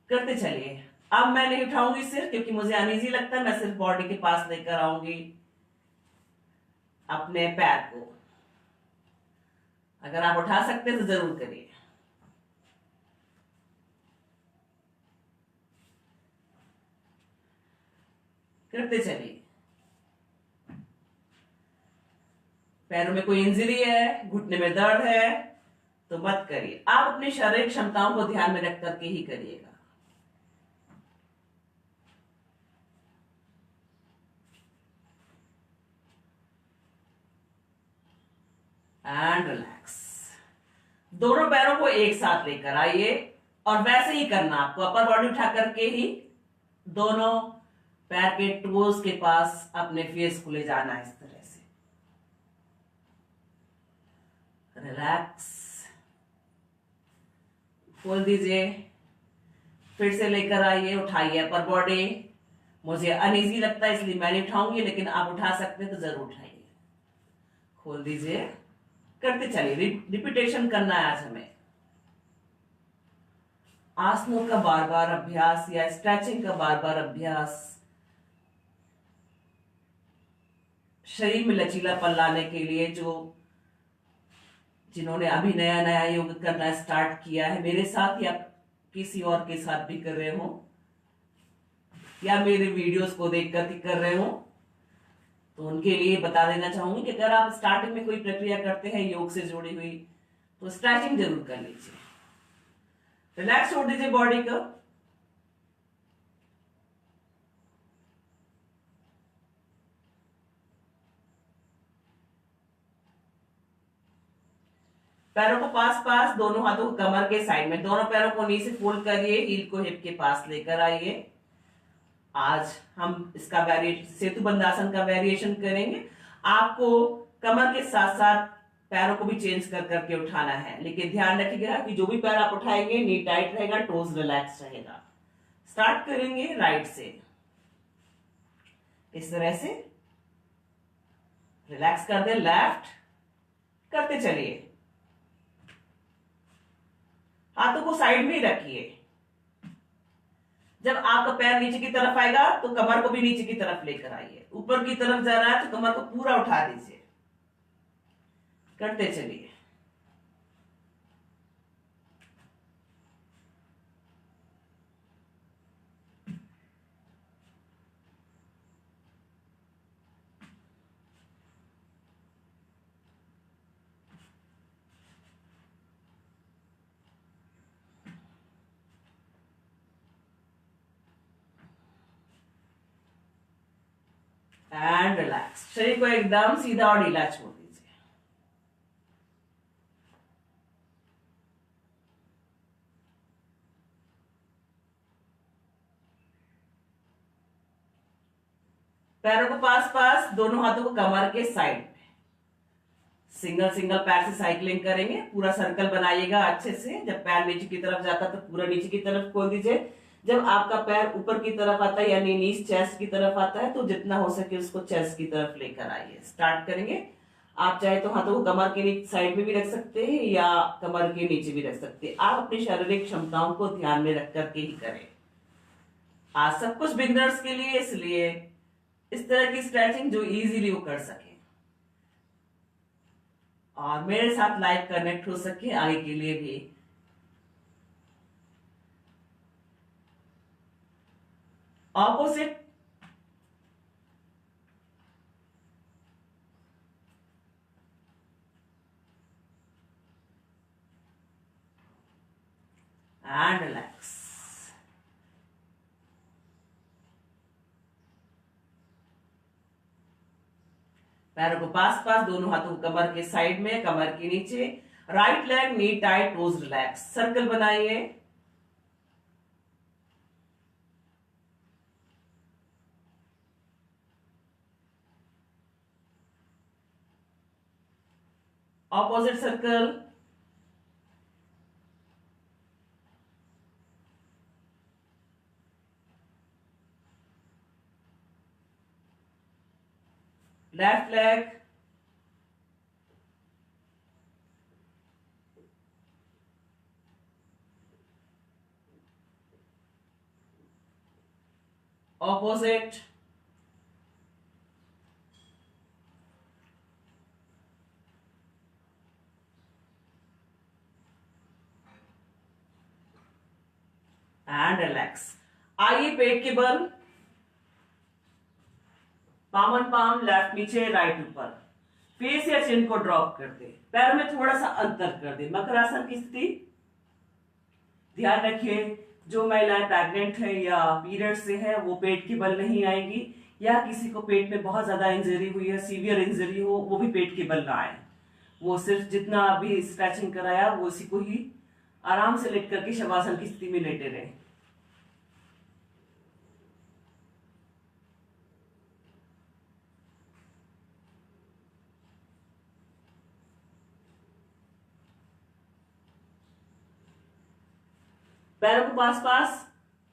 करते चलिए। अब मैं नहीं उठाऊंगी सिर, क्योंकि मुझे अनईजी लगता है। मैं सिर्फ बॉडी के पास लेकर आऊंगी अपने पैर को। अगर आप उठा सकते हैं तो जरूर करिए। करते चलिए। पैरों में कोई इंजरी है, घुटने में दर्द है तो मत करिए। आप अपनी शारीरिक क्षमताओं को ध्यान में रख करके ही करिएगा। And relax. दोनों पैरों को एक साथ लेकर आइए और वैसे ही करना आपको। अपर बॉडी उठा करके ही दोनों पैर के टोज के पास अपने फेस को ले जाना है। इस तरह से रिलैक्स, खोल दीजिए, फिर से लेकर आइए, उठाइए अपर बॉडी। मुझे अनईजी लगता है इसलिए मैं नहीं उठाऊंगी, लेकिन आप उठा सकते हैं तो जरूर उठाइए। खोल दीजिए, करते चलिए। रिपीटेशन करना है आज हमें। आसनों का बार बार अभ्यास या स्ट्रेचिंग का बार बार अभ्यास शरीर में लचीलापन लाने के लिए, जिन्होंने अभी नया नया योग करना स्टार्ट किया है मेरे साथ या किसी और के साथ भी कर रहे हो या मेरे वीडियोस को देख कर कर रहे हो, तो उनके लिए बता देना चाहूंगी कि अगर आप स्टार्टिंग में कोई प्रक्रिया करते हैं योग से जुड़ी हुई तो स्ट्रेचिंग जरूर कर लीजिए। रिलैक्स छोड़ दीजिए बॉडी को। पैरों को पास पास, दोनों हाथों को कमर के साइड में। दोनों पैरों को नीचे फोल्ड करिए, हील को हिप के पास लेकर आइए। आज हम इसका सेतु बंधासन का वेरिएशन करेंगे। आपको कमर के साथ साथ पैरों को भी चेंज कर करके उठाना है, लेकिन ध्यान रखिएगा कि जो भी पैर आप उठाएंगे नी टाइट रहेगा, टोज रिलैक्स रहेगा। स्टार्ट करेंगे राइट से। इस तरह से रिलैक्स कर दे, लेफ्ट, करते चलिए। हाथों को साइड में ही रखिए। जब आपका पैर नीचे की तरफ आएगा तो कमर को भी नीचे की तरफ लेकर आइए। ऊपर की तरफ जा रहा है तो कमर को पूरा उठा दीजिए। करते चलिए। And relax. शरीर को एकदम सीधा और ढीला छोड़ दीजिए। पैरों को पास पास, दोनों हाथों को कमर के साइड में, सिंगल सिंगल पैर से साइकिलिंग करेंगे। पूरा सर्कल बनाइएगा अच्छे से। जब पैर नीचे की तरफ जाता है तो पूरा नीचे की तरफ खोल दीजिए। जब आपका पैर ऊपर की तरफ आता है यानी नीज चेस्ट की तरफ आता है तो जितना हो सके उसको चेस्ट की तरफ लेकर आइए। स्टार्ट करेंगे। आप चाहे तो हाथों को कमर के नीचे साइड में भी रख सकते हैं या कमर के नीचे भी रख सकते हैं। आप अपनी शारीरिक क्षमताओं को ध्यान में रख करके ही करें। आज सब कुछ बिगनर्स के लिए, इसलिए इस तरह की स्ट्रेचिंग जो इजीली वो कर सके और मेरे साथ लाइव कनेक्ट हो सके आगे के लिए भी। ऑपोजिट। And relax. पैरों को पास पास, दोनों हाथों को कमर के साइड में, कमर के नीचे। Right leg knee tight, toes relax. Circle बनाइए। Opposite circle. Left leg. Opposite. And relax. आइए पेट के बल, पाम ऑन पाम, लेफ्ट नीचे राइट ऊपर। फेस या चिन को ड्रॉप कर दे। पैर में थोड़ा सा अंतर कर दे। मकरासन की स्थिति। ध्यान रखिए जो महिलाएं प्रेग्नेंट है या पीरियड से है वो पेट के बल नहीं आएगी, या किसी को पेट में बहुत ज्यादा इंजरी हुई है, सीवियर इंजरी हो, वो भी पेट के बल ना आए। वो सिर्फ जितना अभी स्ट्रेचिंग कराया वो उसी को ही आराम से लेट करके शवासन की स्थिति में लेटे रहे। पैरों को पास पास,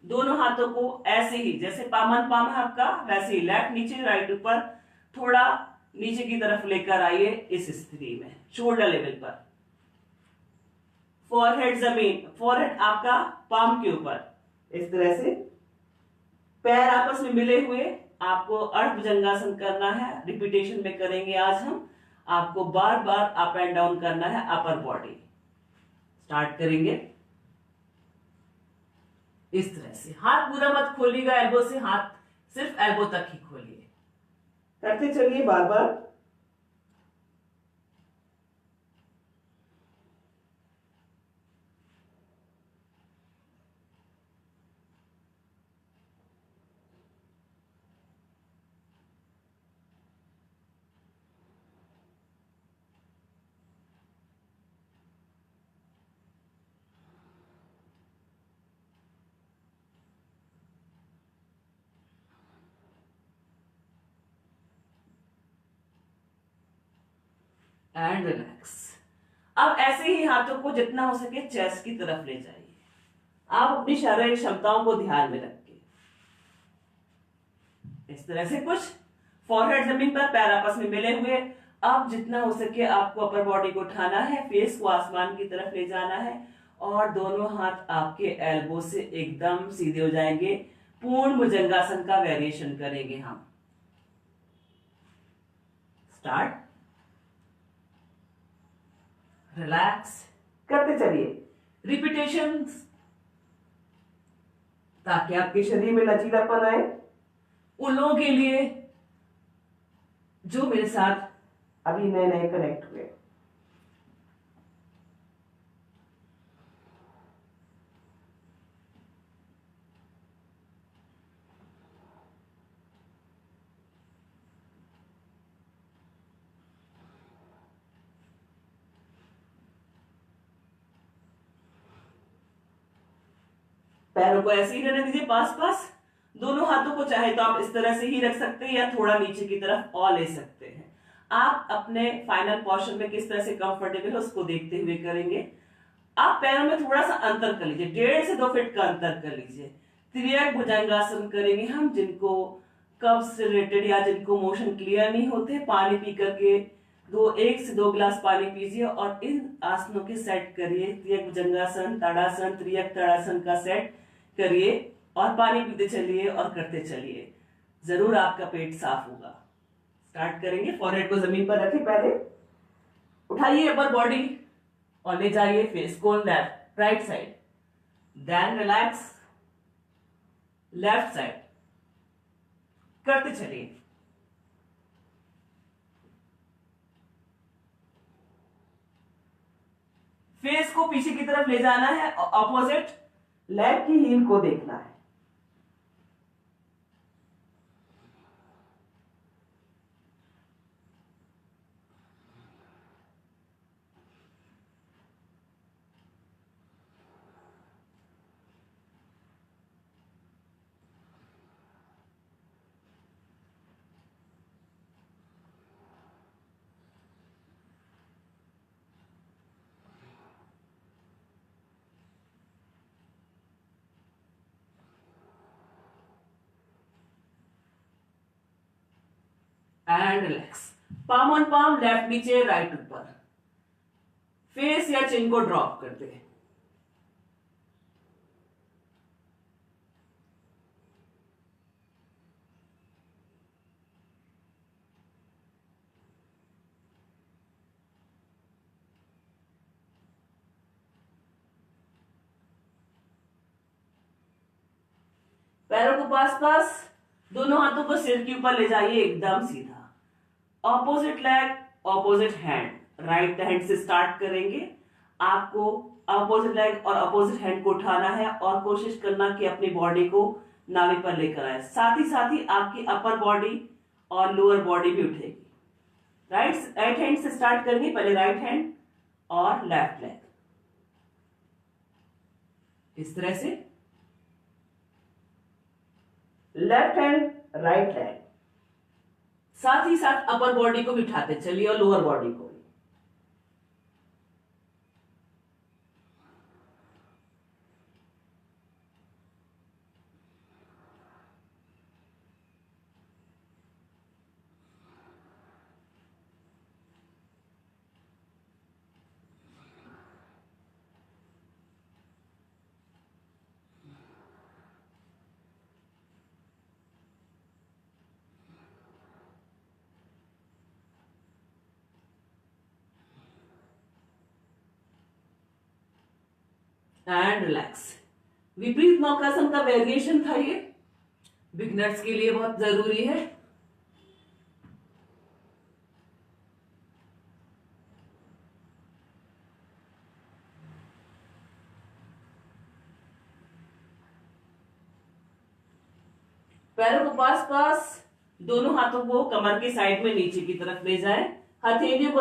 दोनों हाथों को ऐसे ही जैसे पामन पाम है आपका वैसे ही लेफ्ट नीचे राइट ऊपर, थोड़ा नीचे की तरफ लेकर आइए इस स्थिति में, शोल्डर लेवल पर। फॉरहेड जमीन, फॉरहेड आपका पाम के ऊपर, इस तरह से पैर आपस में मिले हुए। आपको अर्धभुजंगासन करना है, रिपीटेशन में करेंगे आज हम। आपको बार बार अप एंड डाउन करना है अपर बॉडी। स्टार्ट करेंगे इस तरह से। हाथ पूरा मत खोलिएगा एल्बो से, हाथ सिर्फ एल्बो तक ही खोलिए। करते चलिए बार बार। And relax. अब ऐसे ही हाथों को जितना हो सके चेस्ट की तरफ ले जाइए। आप अपनी शारीरिक क्षमताओं को ध्यान में रखिए। इस तरह से कुछ फॉरहेड जमीन पर, पैर आपस में मिले हुए। अब जितना हो सके आपको अपर बॉडी को उठाना है, फेस को आसमान की तरफ ले जाना है और दोनों हाथ आपके एल्बो से एकदम सीधे हो जाएंगे। पूर्ण भुजंगासन का वेरिएशन करेंगे हम। स्टार्ट। रिलैक्स करते चलिए रिपीटेशन, ताकि आपके शरीर में लचीलापन आए। उन लोगों के लिए जो मेरे साथ अभी नए नए कनेक्ट हुए। पैरों को ऐसे ही रहने दीजिए पास पास। दोनों हाथों को चाहे तो आप इस तरह से ही रख सकते हैं या थोड़ा नीचे की तरफ और ले सकते हैं। आप अपने फाइनल पोर्शन में किस तरह से कंफर्टेबल है उसको देखते हुए करेंगे। आप पैरों में थोड़ा सा अंतर कर लीजिए, 1.5 से 2 फीट का अंतर कर लीजिए। त्रियक भुजंगासन करेंगे हम, जिनको कब्ज से रिलेटेड या जिनको मोशन क्लियर नहीं होते, पानी पी करके 1 से 2 गिलास पानी पीजिए और इन आसनों के सेट करिए। त्रियक भुजंगासन, ताड़ासन, त्रियक ताड़ासन का सेट करिए और पानी पीते चलिए और करते चलिए। जरूर आपका पेट साफ होगा। स्टार्ट करेंगे। फॉरहेड को जमीन पर रखें, पहले उठाइए अपर बॉडी और ले जाइए फेस को left right side, then relax left side, करते चलिए। फेस को पीछे की तरफ ले जाना है और ऑपोजिट लेग की हील को देखना है। And relax. Palm on palm, left नीचे राइट ऊपर। फेस या चिन को ड्रॉप कर दे। पैरों को पास पास, दोनों हाथों को सिर के ऊपर ले जाइए एकदम सीधा। Opposite leg opposite hand, right hand से स्टार्ट करेंगे। आपको ऑपोजिट लेग और ऑपोजिट हैंड को उठाना है और कोशिश करना कि अपनी बॉडी को नाभि पर लेकर आए। साथ ही आपकी अपर बॉडी और लोअर बॉडी भी उठेगी। राइट हैंड से स्टार्ट करेंगे, पहले राइट हैंड और लेफ्ट लेग, इस तरह से लेफ्ट हैंड राइट लेग। साथ ही साथ अपर बॉडी को भी उठाते चलिए और लोअर बॉडी को भी। And relax. विपरीत नौकासन का वेरिएशन था ये, बिगनर्स के लिए बहुत जरूरी है। पैरों को पास पास, दोनों हाथों को कमर के साइड में नीचे की तरफ ले जाएं। हथेलियों को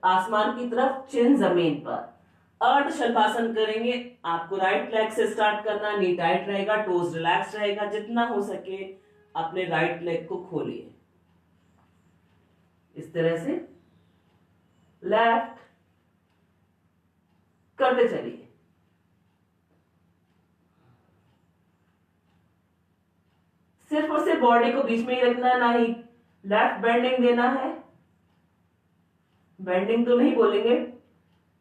आसमान की तरफ, चिन जमीन पर। अर्ध शल्पासन करेंगे। आपको राइट लेग से स्टार्ट करना, नी टाइट रहेगा, टोज रिलैक्स रहेगा। जितना हो सके अपने राइट लेग को खोलिए, इस तरह से लेफ्ट करते चलिए। सिर्फ और सिर्फ बॉडी को बीच में ही रखना, ना ही लेफ्ट बेंडिंग देना है। बेंडिंग तो नहीं बोलेंगे,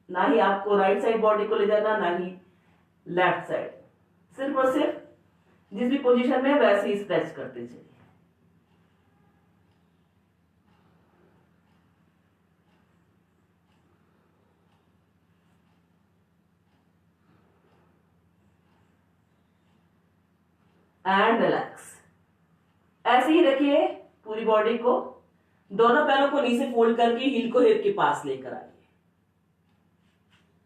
ना ही आपको राइट साइड बॉडी को ले जाना, ना ही लेफ्ट साइड। सिर्फ और सिर्फ जिस भी पोजीशन में वैसे ही स्ट्रेच करते चलिए। And relax. ऐसे ही रखिए पूरी बॉडी को। दोनों पैरों को नीचे फोल्ड करके हील को हिप के पास लेकर आइए।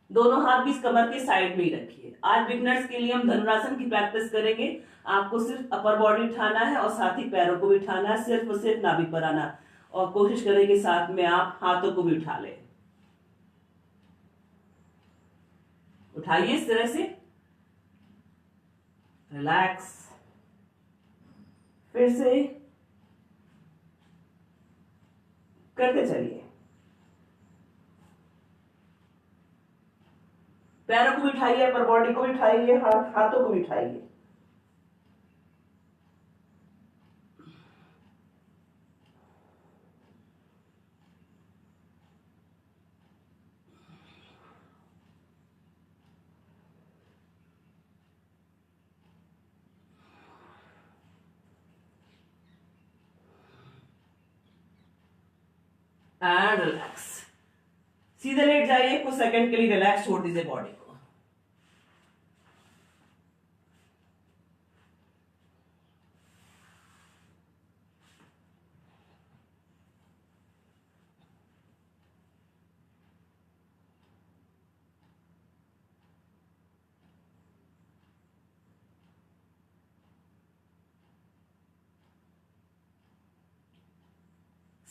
दोनों हाथ भी कमर के साइड में ही रखिए। आज बिगनर्स के लिए हम धनुरासन की प्रैक्टिस करेंगे। आपको सिर्फ अपर बॉडी उठाना है और साथ ही पैरों को भी उठाना है, सिर्फ और सिर्फ नाभि पर आना, और कोशिश करेंगे साथ में आप हाथों को भी उठा लें। उठाइए इस तरह से। रिलैक्स, फिर से करते चलिए। पैरों को भी उठाइए, अपर बॉडी को भी उठाइए, हाथों को भी उठाइए। एंड रिलैक्स, सीधे लेट जाइए, कुछ सेकंड के लिए रिलैक्स छोड़ दीजिए बॉडी को।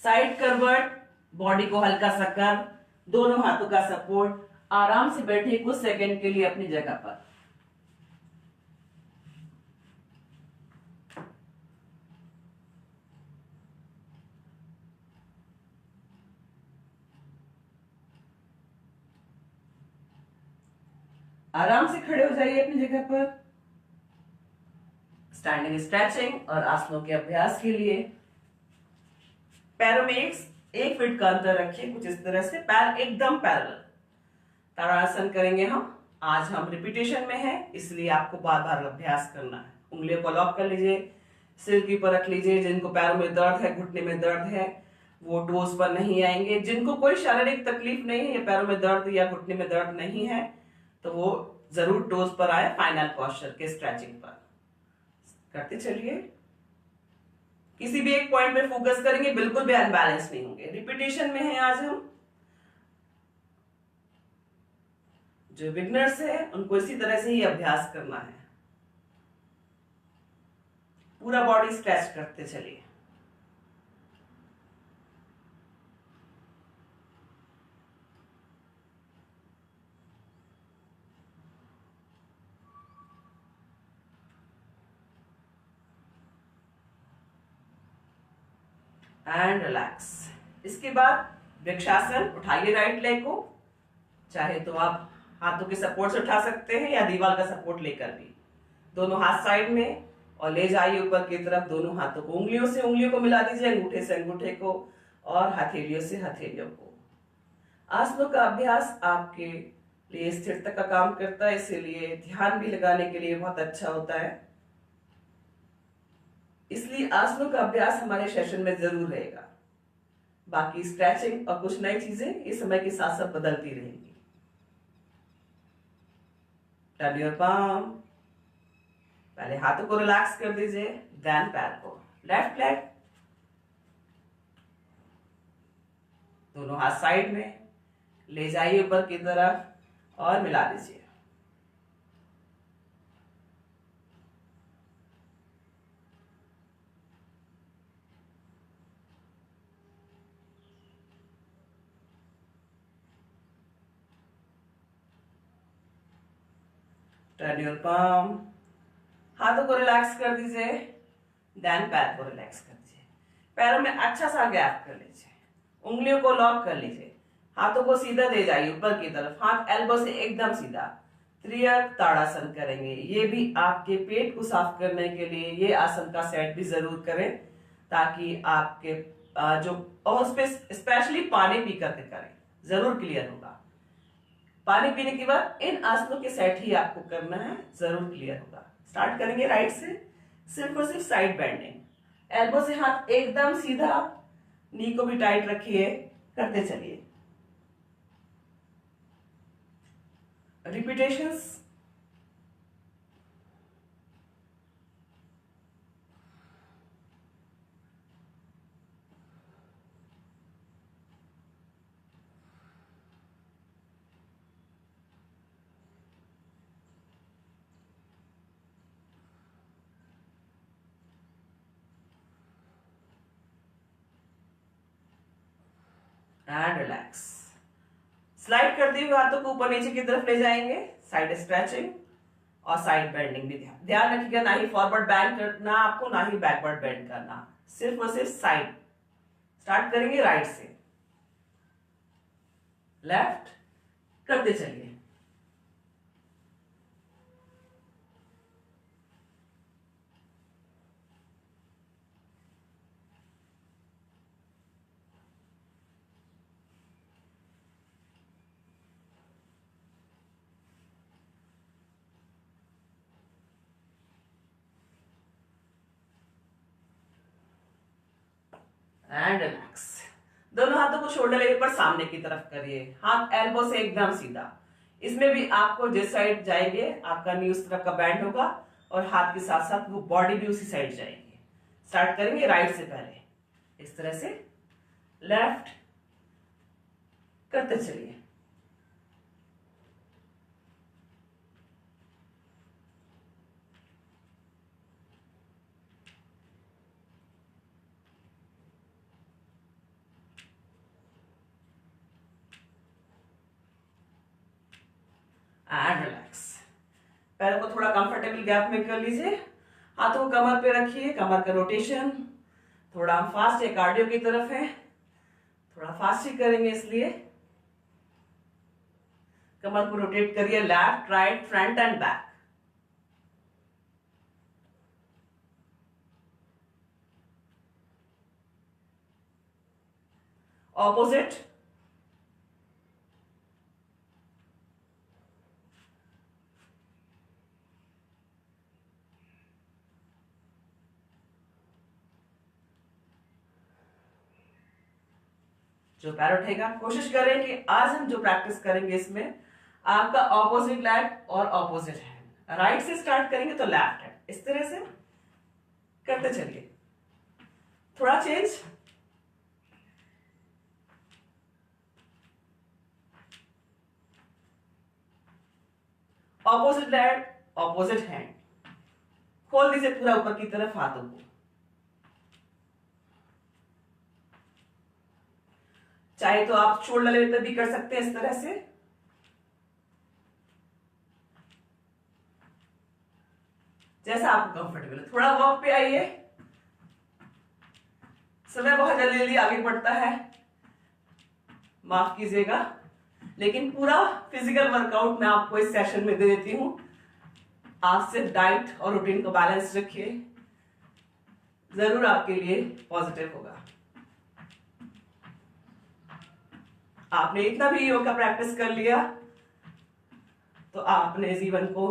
साइड करवट, बॉडी को हल्का सा कर, दोनों हाथों का सपोर्ट, आराम से बैठिए कुछ सेकंड के लिए अपनी जगह पर। आराम से खड़े हो जाइए अपनी जगह पर। स्टैंडिंग स्ट्रेचिंग और आसनों के अभ्यास के लिए पैरों में एक फीट का अंतर रखिए, कुछ इस तरह से, पैर एकदम पैरेलल। ताड़ासन करेंगे हम। आज हम रिपीटेशन में है, इसलिए आपको बार बार अभ्यास करना है। उंगलियों को लॉक कर लीजिए, सिर के ऊपर रख लीजिए। जिनको पैरों में दर्द है, घुटने में दर्द है, वो टोज पर नहीं आएंगे। जिनको कोई शारीरिक तकलीफ नहीं है, पैरों में दर्द या घुटने में दर्द नहीं है, तो वो जरूर टोज पर आए, फाइनल पोस्चर के स्ट्रेचिंग पर। करते चलिए, किसी भी एक पॉइंट में फोकस करेंगे, बिल्कुल भी अनबैलेंस नहीं होंगे। रिपीटेशन में है आज हम। जो बिगनर्स है उनको इसी तरह से ही अभ्यास करना है। पूरा बॉडी स्ट्रेच करते चलिए। And relax. इसके बाद वृक्षासन, उठाइए राइट लेग को। चाहे तो आप हाथों के सपोर्ट से उठा सकते हैं या दीवार का सपोर्ट लेकर भी। दोनों हाथ साइड में और ले जाइए ऊपर की तरफ। दोनों हाथों को उंगलियों को मिला दीजिए, अंगूठे से अंगूठे को और हथेलियों से हथेलियों को। आसनों का अभ्यास आपके लिए स्थिरता का काम करता है, इसीलिए ध्यान भी लगाने के लिए बहुत अच्छा होता है। इसलिए आसनों का अभ्यास हमारे सेशन में जरूर रहेगा। बाकी स्ट्रेचिंग और कुछ नई चीजें ये समय के साथ साथ बदलती रहेंगी। Turn your palm. पहले हाथों को रिलैक्स कर दीजिए, देन पैर को। लेफ्ट लेग, दोनों हाथ साइड में ले जाइए ऊपर की तरफ और मिला दीजिए। Turn your palm. हाथों को रिलैक्स कर दीजिए, देन पैर को रिलैक्स कर दीजिए। पैरों में अच्छा सा गैप कर लीजिए, उंगलियों को लॉक कर लीजिए, हाथों को सीधा दे जाइए ऊपर की तरफ, हाथ एल्बो से एकदम सीधा। त्रियक ताड़ासन करेंगे। ये भी आपके पेट को साफ करने के लिए ये आसन का सेट भी जरूर करें, ताकि आपके जो और स्पेशली पानी पी करके करें, जरूर क्लियर होगा। पानी पीने के बाद इन आसनों के सेट ही आपको करना है, जरूर क्लियर होगा। स्टार्ट करेंगे राइट से, सिर्फ और सिर्फ साइड बेंडिंग। एल्बो से हाथ एकदम सीधा, नी को भी टाइट रखिए, करते चलिए। रिपीटेशंस। And relax. स्लाइड करते हुए हाथों को ऊपर नीचे की तरफ ले जाएंगे, साइड स्ट्रेचिंग, और साइड बेंडिंग भी ध्यान ध्यान रखिएगा, ना ही फॉरवर्ड बेंड करना आपको, ना ही बैकवर्ड बेंड करना, सिर्फ और सिर्फ साइड। स्टार्ट करेंगे राइट से, लेफ्ट करते चलिए। And relax. दोनों हाथों को शोल्डर लेवल पर सामने की तरफ करिए, हाथ एल्बो से एकदम सीधा। इसमें भी आपको जिस साइड जाएंगे आपका नी उस तरफ का बैंड होगा और हाथ के साथ साथ वो बॉडी भी उसी साइड जाएगी। स्टार्ट करेंगे राइट से पहले, इस तरह से लेफ्ट करते चलिए। And relax. पैरों को थोड़ा कंफर्टेबल गैप में कर लीजिए, हाथों को कमर पे रखिए, कमर का रोटेशन थोड़ा फास्ट है, कार्डियो की तरफ है, थोड़ा फास्ट ही करेंगे इसलिए कमर को रोटेट करिए, left right front end back. Opposite. जो पैर उठेगा, कोशिश करें कि आज हम जो प्रैक्टिस करेंगे इसमें आपका ऑपोजिट लेग और ऑपोजिट हैंड। राइट से स्टार्ट करेंगे तो लेफ्ट हैंड, इस तरह से करते चलिए। थोड़ा change, opposite leg opposite hand. खोल दीजिए पूरा ऊपर की तरफ हाथों को। चाहे तो आप शोल्डर लेवल पे भी कर सकते हैं इस तरह से, जैसा आपको कंफर्टेबल है। थोड़ा वॉक पे आइए, समय बहुत जल्दी जल्दी आगे बढ़ता है, माफ कीजिएगा, लेकिन पूरा फिजिकल वर्कआउट मैं आपको इस सेशन में दे देती हूं। आप सिर्फ डाइट और रूटीन को बैलेंस रखिए, जरूर आपके लिए पॉजिटिव होगा। आपने इतना भी योग का प्रैक्टिस कर लिया तो आप अपने जीवन को,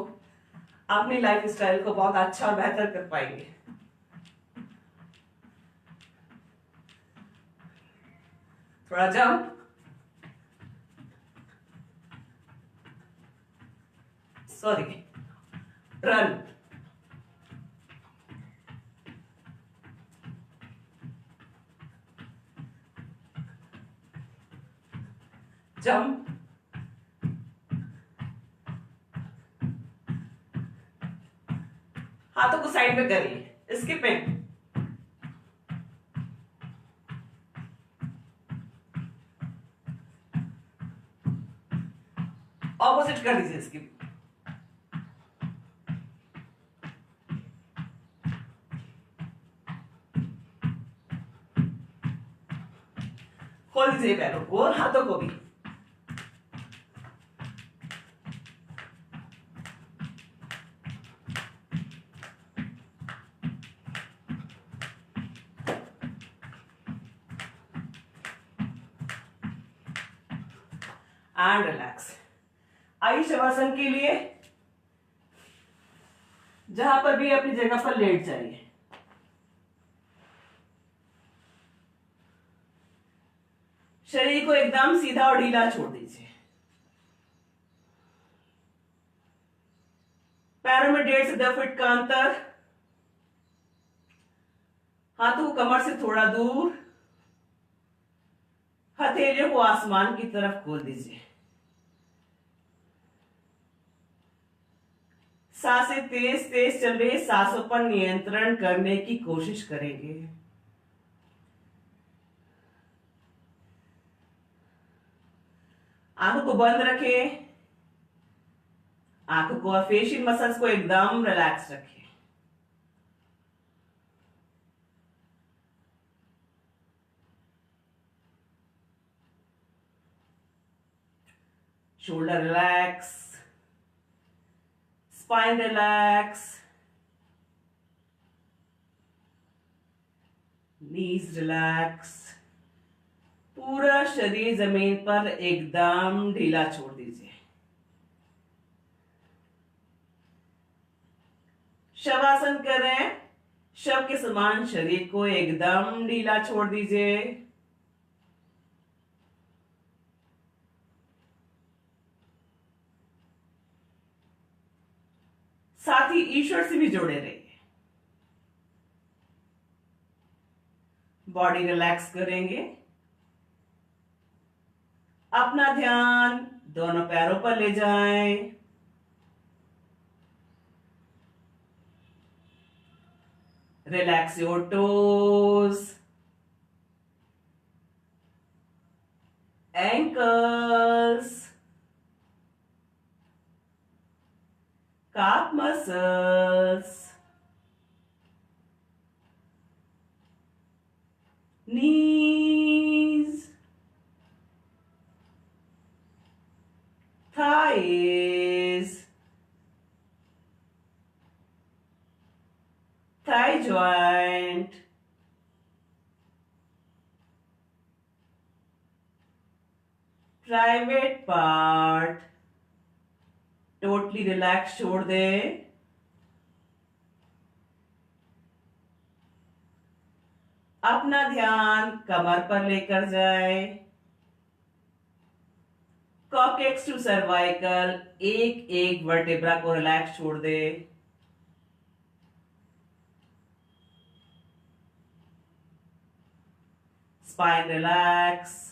अपनी लाइफ स्टाइल को बहुत अच्छा और बेहतर कर पाएंगे। थोड़ा जंप, सॉरी रन, जंप, हाथों को साइड में करिए, स्किपिंग, ऑपोजिट कर दीजिए स्किप। खोल दीजिए पैरों को और हाथों को भी। And relax. आइए शवासन के लिए जहां पर भी अपनी जगह पर लेट जाइए। शरीर को एकदम सीधा और ढीला छोड़ दीजिए। पैरों में 1.5 से 2 फीट का अंतर, हाथों को कमर से थोड़ा दूर, हथेलियों को आसमान की तरफ खोल दीजिए। सांसें तेज तेज चल रही, सांसों पर नियंत्रण करने की कोशिश करेंगे। आंखों को बंद रखें, आंखों को और फेशियल मसल्स को एकदम रिलैक्स रखिए। शोल्डर रिलैक्स, स्पाइन रिलैक्स, नीज रिलैक्स। पूरा शरीर जमीन पर एकदम ढीला छोड़ दीजिए। शवासन करें, शव के समान शरीर को एकदम ढीला छोड़ दीजिए। साथ ही ईश्वर से भी जुड़े रहिए। बॉडी रिलैक्स करेंगे। अपना ध्यान दोनों पैरों पर ले जाएं। Relax your toes, ankles, calf muscles, knees, thighs, thigh joint, private part totally relax छोड़ दे। अपना ध्यान कमर पर लेकर जाए। कॉकेक्स टू सर्वाइकल, एक एक वर्टेब्रा को रिलैक्स छोड़ दे। स्पाइन रिलैक्स,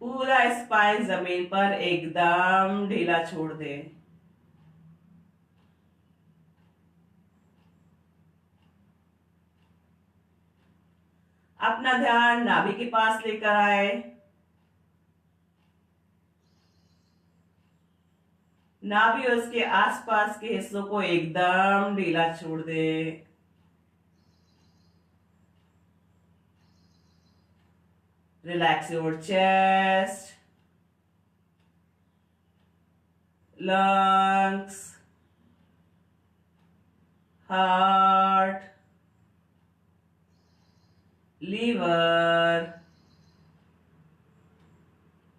पूरा स्पाइन जमीन पर एकदम ढीला छोड़ दे। अपना ध्यान नाभि के पास लेकर आए। नाभि और उसके आसपास के हिस्सों को एकदम ढीला छोड़ दे। Relax your chest, lungs, heart, liver,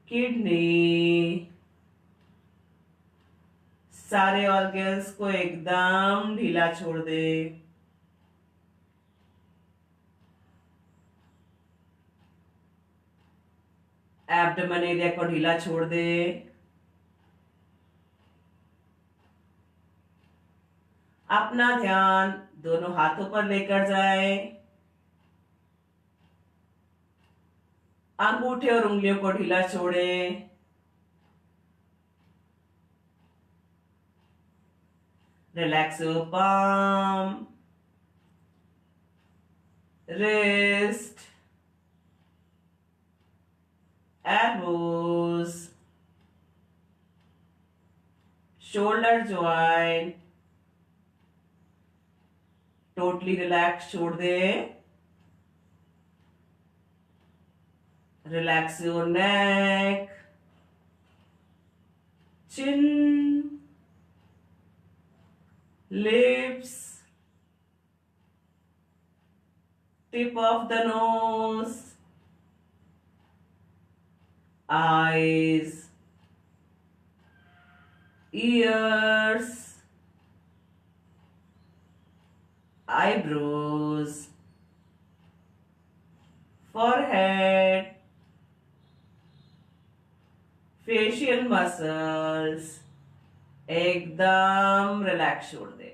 kidney, सारे ऑर्गन्स को एकदम ढीला छोड़ दे। एब्डोमेन एरिया को ढीला छोड़ दे। अपना ध्यान दोनों हाथों पर लेकर जाए। अंगूठे और उंगलियों को ढीला छोड़े। Relax your palm, wrist, elbows, shoulder joint, totally relax छोड़ दे। Relax your neck, chin, lips, tip of the nose, eyes, ears, eyebrows, forehead, facial muscles, एकदम रिलैक्स छोड़ दे।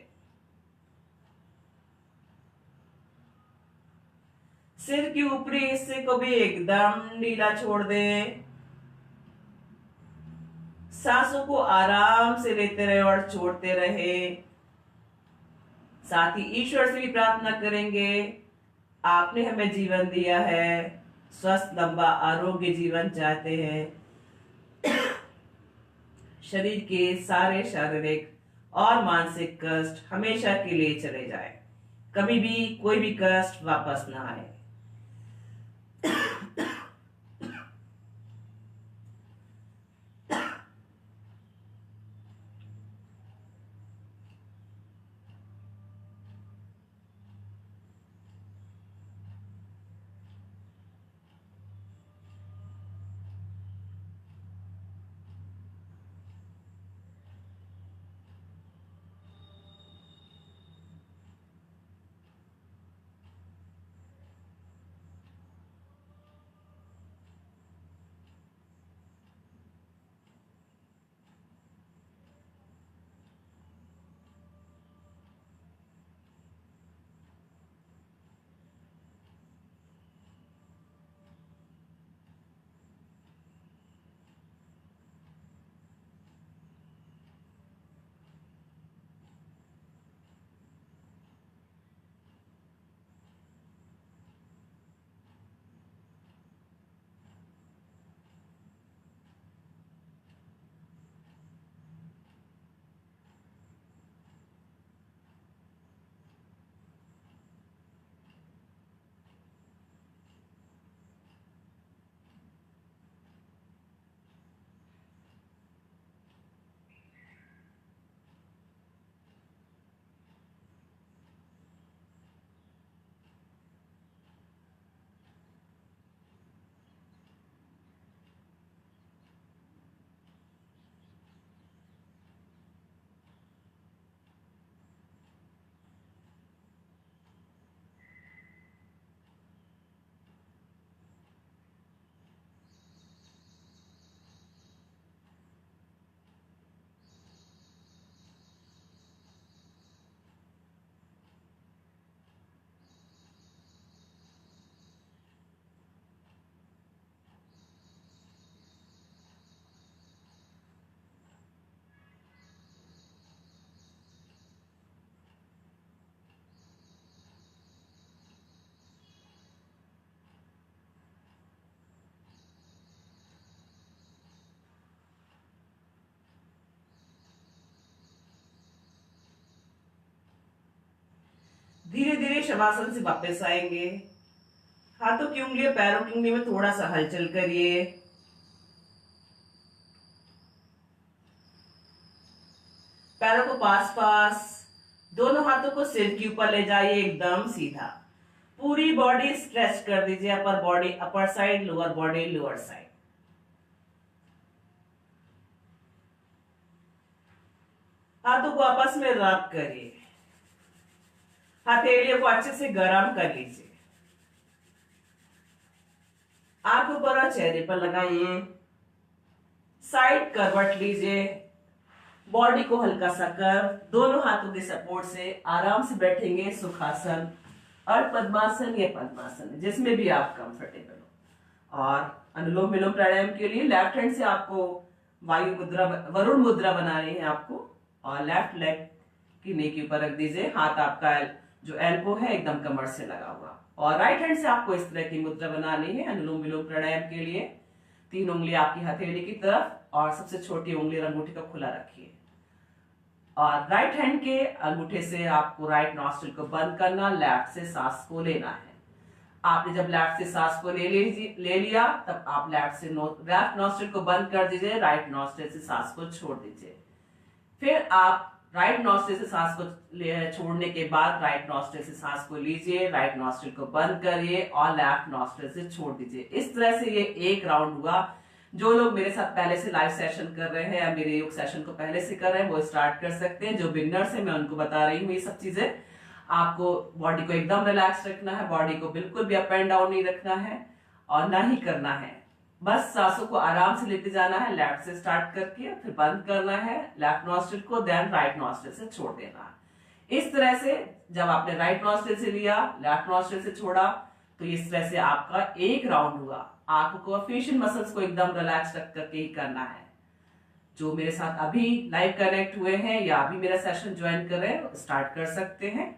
सिर के ऊपरी हिस्से को भी एकदम ढीला छोड़ दे। सांसों को आराम से लेते रहे और छोड़ते रहे। साथ ही ईश्वर से भी प्रार्थना करेंगे, आपने हमें जीवन दिया है, स्वस्थ लंबा आरोग्य जीवन चाहते हैं। शरीर के सारे शारीरिक और मानसिक कष्ट हमेशा के लिए चले जाए, कभी भी कोई भी कष्ट वापस ना आए। धीरे धीरे शवासन से वापस आएंगे। हाथों की उंगलियां पैरों की उंगली में थोड़ा सा हलचल करिए। पैरों को पास पास, दोनों हाथों को सिर के ऊपर ले जाइए, एकदम सीधा। पूरी बॉडी स्ट्रेच कर दीजिए, upper body upper side, lower body lower side. हाथों को आपस में रब करिए। हथेलियों को अच्छे से गर्म कर लीजिए। आंखों पर और चेहरे पर लगाइए। साइड करवट लीजिए। बॉडी को हल्का सा कर, दोनों हाथों के सपोर्ट से आराम से बैठेंगे। सुखासन और पद्मासन या पद्मासन, जिसमें भी आप कंफर्टेबल हो। और अनुलोम विलोम प्राणायाम के लिए लेफ्ट हैंड से आपको वायु मुद्रा, वरुण मुद्रा बनानी है आपको, और लेफ्ट लेग की नी के ऊपर रख दीजिए। हाथ आपका जो एल्बो है एकदम कमर से लगा हुआ, और राइट हैंड से आपको इस तरह की मुद्रा बनानी है अनुलोम विलोम प्राणायाम के लिए। 3 उंगली आपकी हथेली की तरफ, और सबसे छोटी उंगली अंगूठे को खुला रखिए। और राइट हैंड के अंगूठे से आपको राइट नॉस्ट्रिल को बंद करना, लेफ्ट से सांस को लेना है। आपने जब लेफ्ट से सांस को ले लिया, तब आप लेफ्ट नॉस्ट्रिल को बंद कर दीजिए, राइट नॉस्ट्रिल से सांस को छोड़ दीजिए। फिर आप राइट नॉस्ट्रिल से सांस को छोड़ने के बाद राइट नॉस्ट्रिल से सांस को लीजिए, राइट नॉस्ट्रिल को बंद करिए और लेफ्ट नॉस्ट्रिल से छोड़ दीजिए। इस तरह से ये एक राउंड हुआ। जो लोग मेरे साथ पहले से लाइव सेशन कर रहे हैं या मेरे योग सेशन को पहले से कर रहे हैं, वो स्टार्ट कर सकते हैं। जो बिगनर्स हैं, मैं उनको बता रही हूँ ये सब चीजें। आपको बॉडी को एकदम रिलैक्स रखना है, बॉडी को बिल्कुल भी अप एंड डाउन नहीं रखना है और ना ही करना है। बस सांसों को आराम से लेते जाना है, लेफ्ट से स्टार्ट करके फिर बंद करना है लेफ्ट नॉस्ट्रिल को, देन राइट नॉस्ट्रिल से छोड़ देना है। इस तरह से जब आपने राइट नॉस्ट्रिल से लिया, लेफ्ट नॉस्ट्रिल से छोड़ा, तो इस तरह से आपका एक राउंड हुआ। आपको फेशियल मसल्स को एकदम रिलैक्स रख करके ही करना है। जो मेरे साथ अभी लाइव कनेक्ट हुए हैं या अभी मेरा सेशन ज्वाइन कर रहे हैं, स्टार्ट कर सकते हैं।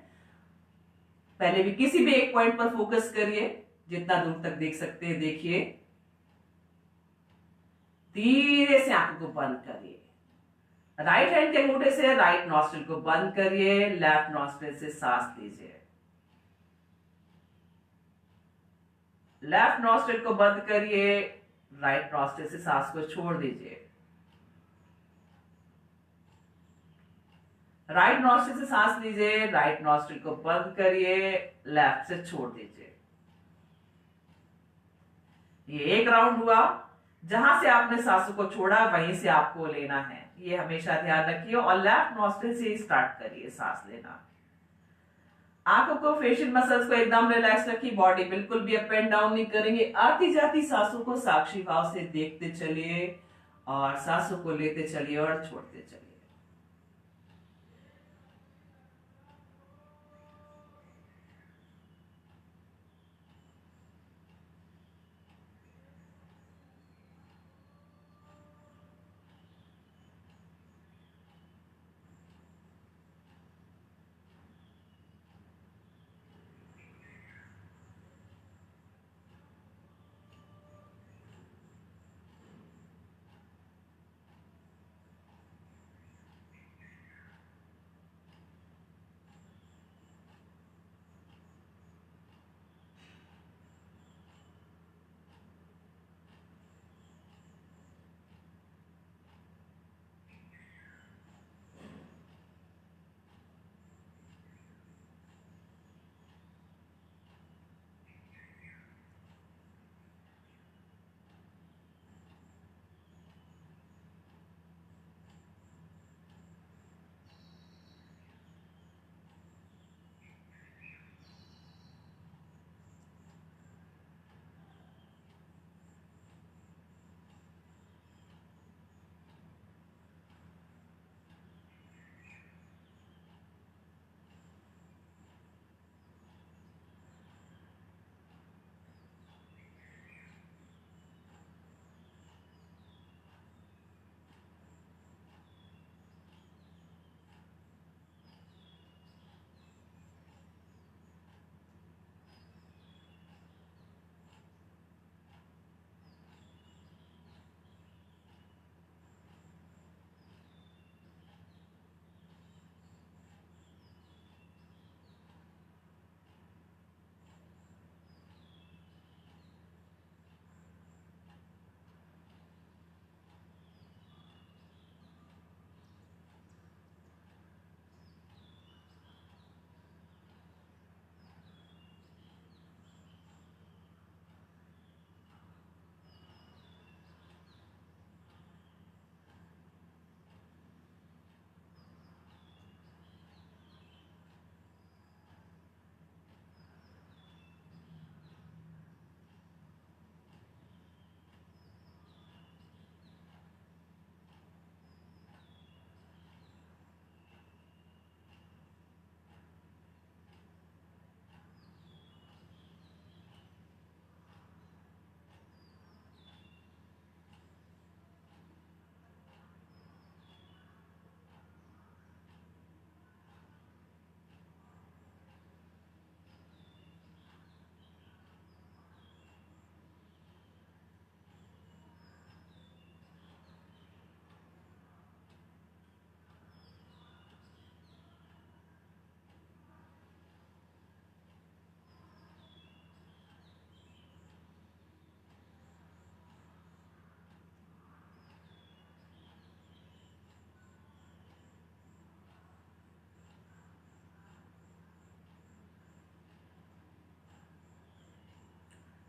पहले भी किसी भी एक पॉइंट पर फोकस करिए, जितना दूर तक देख सकते हैं देखिए। धीरे से आंखों को बंद करिए। राइट हैंड के अंगूठे से राइट नॉस्ट्रिल को बंद करिए, लेफ्ट नॉस्ट्रिल से सांस लीजिए। लेफ्ट नॉस्ट्रिल को बंद करिए, राइट नॉस्ट्रिल से सांस को छोड़ दीजिए। राइट नॉस्ट्रिल से सांस लीजिए, राइट नॉस्ट्रिल को बंद करिए, लेफ्ट से छोड़ दीजिए। ये एक राउंड हुआ। जहां से आपने सांसों को छोड़ा वहीं से आपको लेना है, ये हमेशा ध्यान रखिए। और लेफ्ट नॉस्ट्रिल से ही स्टार्ट करिए सांस लेना। आंखों को, फेशियल मसल्स को एकदम रिलैक्स रखिए, बॉडी बिल्कुल भी अप एंड डाउन नहीं करेंगे। आती जाती सांसों को साक्षी भाव से देखते चलिए और सांसों को लेते चलिए और छोड़ते चलिए।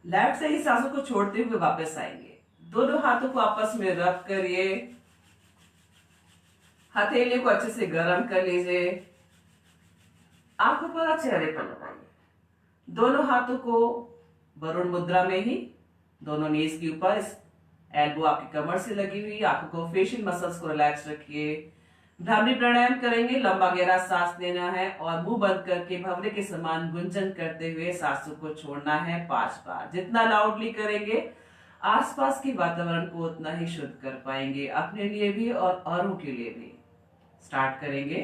लेफ्ट से ही सांसों को छोड़ते हुए वापस आएंगे। दोनों हाथों को आपस में रब करिए, हथेली को अच्छे से गर्म कर लीजिए, आंखों पर और चेहरे पर लगाइए। दोनों हाथों को वरुण मुद्रा में ही, दोनों नीज के ऊपर, एल्बो आपकी कमर से लगी हुई। आंखों को, फेशियल मसल्स को रिलैक्स रखिए। भ्रामरी प्राणायाम करेंगे, लंबा गहरा सांस लेना है और मुंह बंद करके भंवरे के समान गुंजन करते हुए सांसों को छोड़ना है 5 बार। जितना लाउडली करेंगे आसपास के वातावरण को उतना ही शुद्ध कर पाएंगे, अपने लिए भी और औरों के लिए भी। स्टार्ट करेंगे।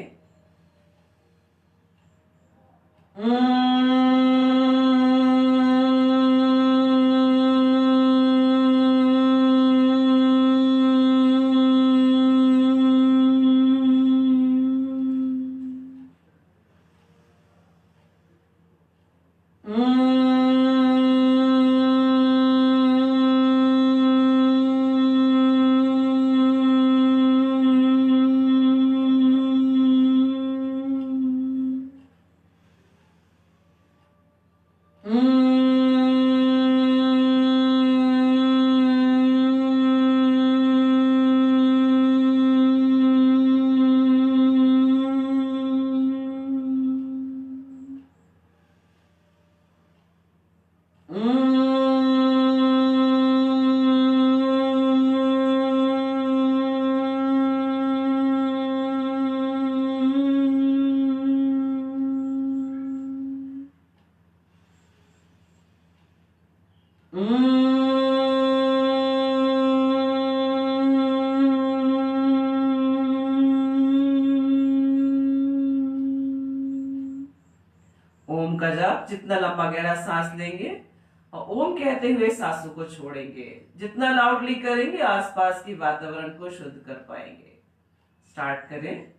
ओम का जाप जितना लंबा गहरा सांस लेंगे और ओम कहते हुए सांसों को छोड़ेंगे, जितना लाउडली करेंगे आसपास की वातावरण को शुद्ध कर पाएंगे। स्टार्ट करें।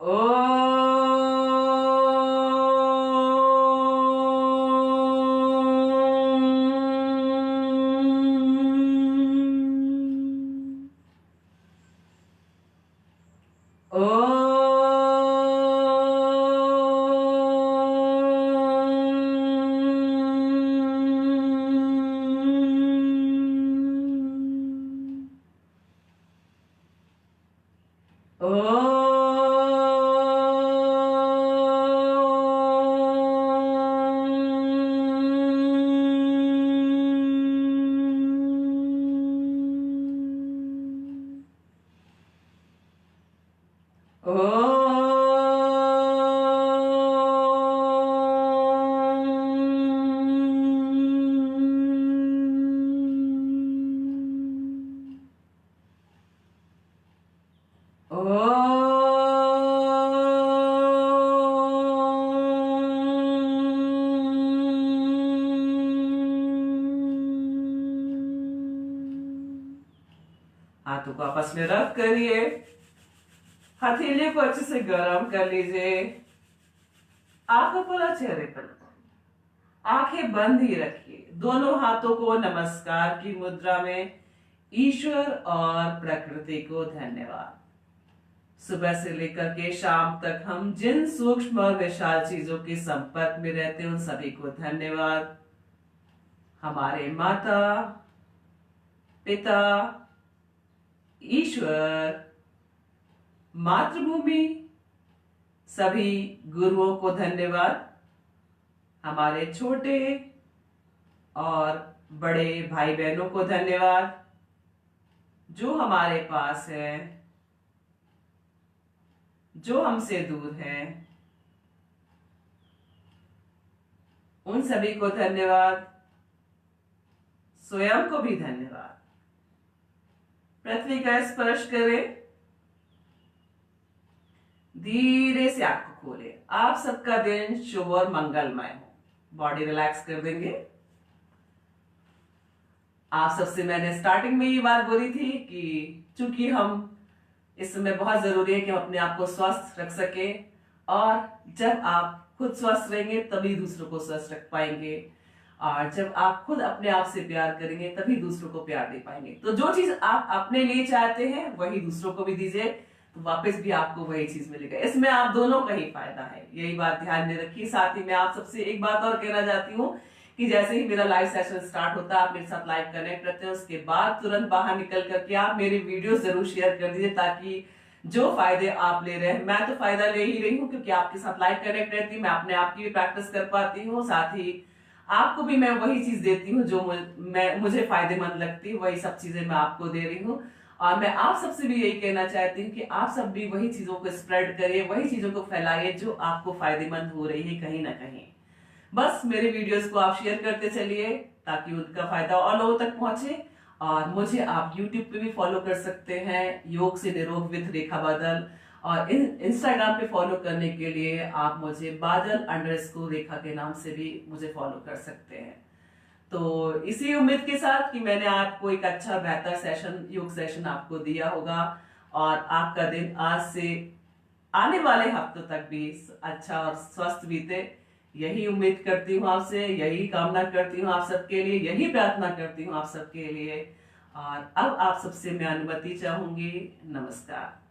ओ हाथों को आपस में रब करिए, हथेली को अच्छे से गर्म कर लीजिए, आंखों पर चेहरे पर आंखें बंद ही रखिए। दोनों हाथों को नमस्कार की मुद्रा में ईश्वर और प्रकृति को धन्यवाद। सुबह से लेकर के शाम तक हम जिन सूक्ष्म और विशाल चीजों के संपर्क में रहते हैं उन सभी को धन्यवाद। हमारे माता पिता, ईश्वर, मातृभूमि, सभी गुरुओं को धन्यवाद। हमारे छोटे और बड़े भाई बहनों को धन्यवाद जो हमारे पास है, जो हमसे दूर है, उन सभी को धन्यवाद। स्वयं को भी धन्यवाद। पृथ्वी का स्पर्श करें, धीरे से आंख को खोले। आप सबका दिन शुभ और मंगलमय हो। बॉडी रिलैक्स कर देंगे। आप सबसे मैंने स्टार्टिंग में ये बात बोली थी कि चूंकि हम इस समय बहुत जरूरी है कि हम अपने आप को स्वस्थ रख सके, और जब आप खुद स्वस्थ रहेंगे तभी दूसरों को स्वस्थ रख पाएंगे, और जब आप खुद अपने आप से प्यार करेंगे तभी दूसरों को प्यार दे पाएंगे। तो जो चीज आप अपने लिए चाहते हैं वही दूसरों को भी दीजिए, तो वापस भी आपको वही चीज मिलेगा। इसमें आप दोनों का ही फायदा है, यही बात ध्यान में रखिए। साथ ही मैं आप सबसे एक बात और कहना चाहती हूँ कि जैसे ही मेरा लाइव सेशन स्टार्ट होता है, आप मेरे साथ लाइव कनेक्ट करते हैं, उसके बाद तुरंत बाहर निकल करके आप मेरे वीडियो जरूर शेयर कर दीजिए, ताकि जो फायदे आप ले रहे हैं, मैं तो फायदा ले ही रही हूँ क्योंकि आपके साथ लाइव कनेक्ट रहती हूँ, मैं अपने आप की भी प्रैक्टिस कर पाती हूँ, साथ ही आपको भी मैं वही चीज देती हूँ जो मुझे फायदेमंद लगती है, वही सब चीजें मैं आपको दे रही हूँ। और मैं आप सबसे भी यही कहना चाहती हूँ कि आप सब भी वही चीजों को स्प्रेड करिए, वही चीजों को फैलाइए जो आपको फायदेमंद हो रही है कहीं ना कहीं। बस मेरे वीडियोस को आप शेयर करते चलिए ताकि उनका फायदा और लोगों तक पहुंचे। और मुझे आप YouTube पे भी फॉलो कर सकते हैं, योग से निरोग विद रेखा बादल, और इंस्टाग्राम पे फॉलो करने के लिए आप मुझे बादल_रेखा के नाम से भी मुझे फॉलो कर सकते हैं। तो इसी उम्मीद के साथ कि मैंने आपको एक अच्छा बेहतर सेशन, योग सेशन आपको दिया होगा, और आपका दिन आज से आने वाले हफ्तों तक भी अच्छा और स्वस्थ बीते, यही उम्मीद करती हूँ आपसे, यही कामना करती हूँ आप सबके लिए, यही प्रार्थना करती हूँ आप सबके लिए। और अब आप सबसे मैं अनुमति चाहूंगी। नमस्कार।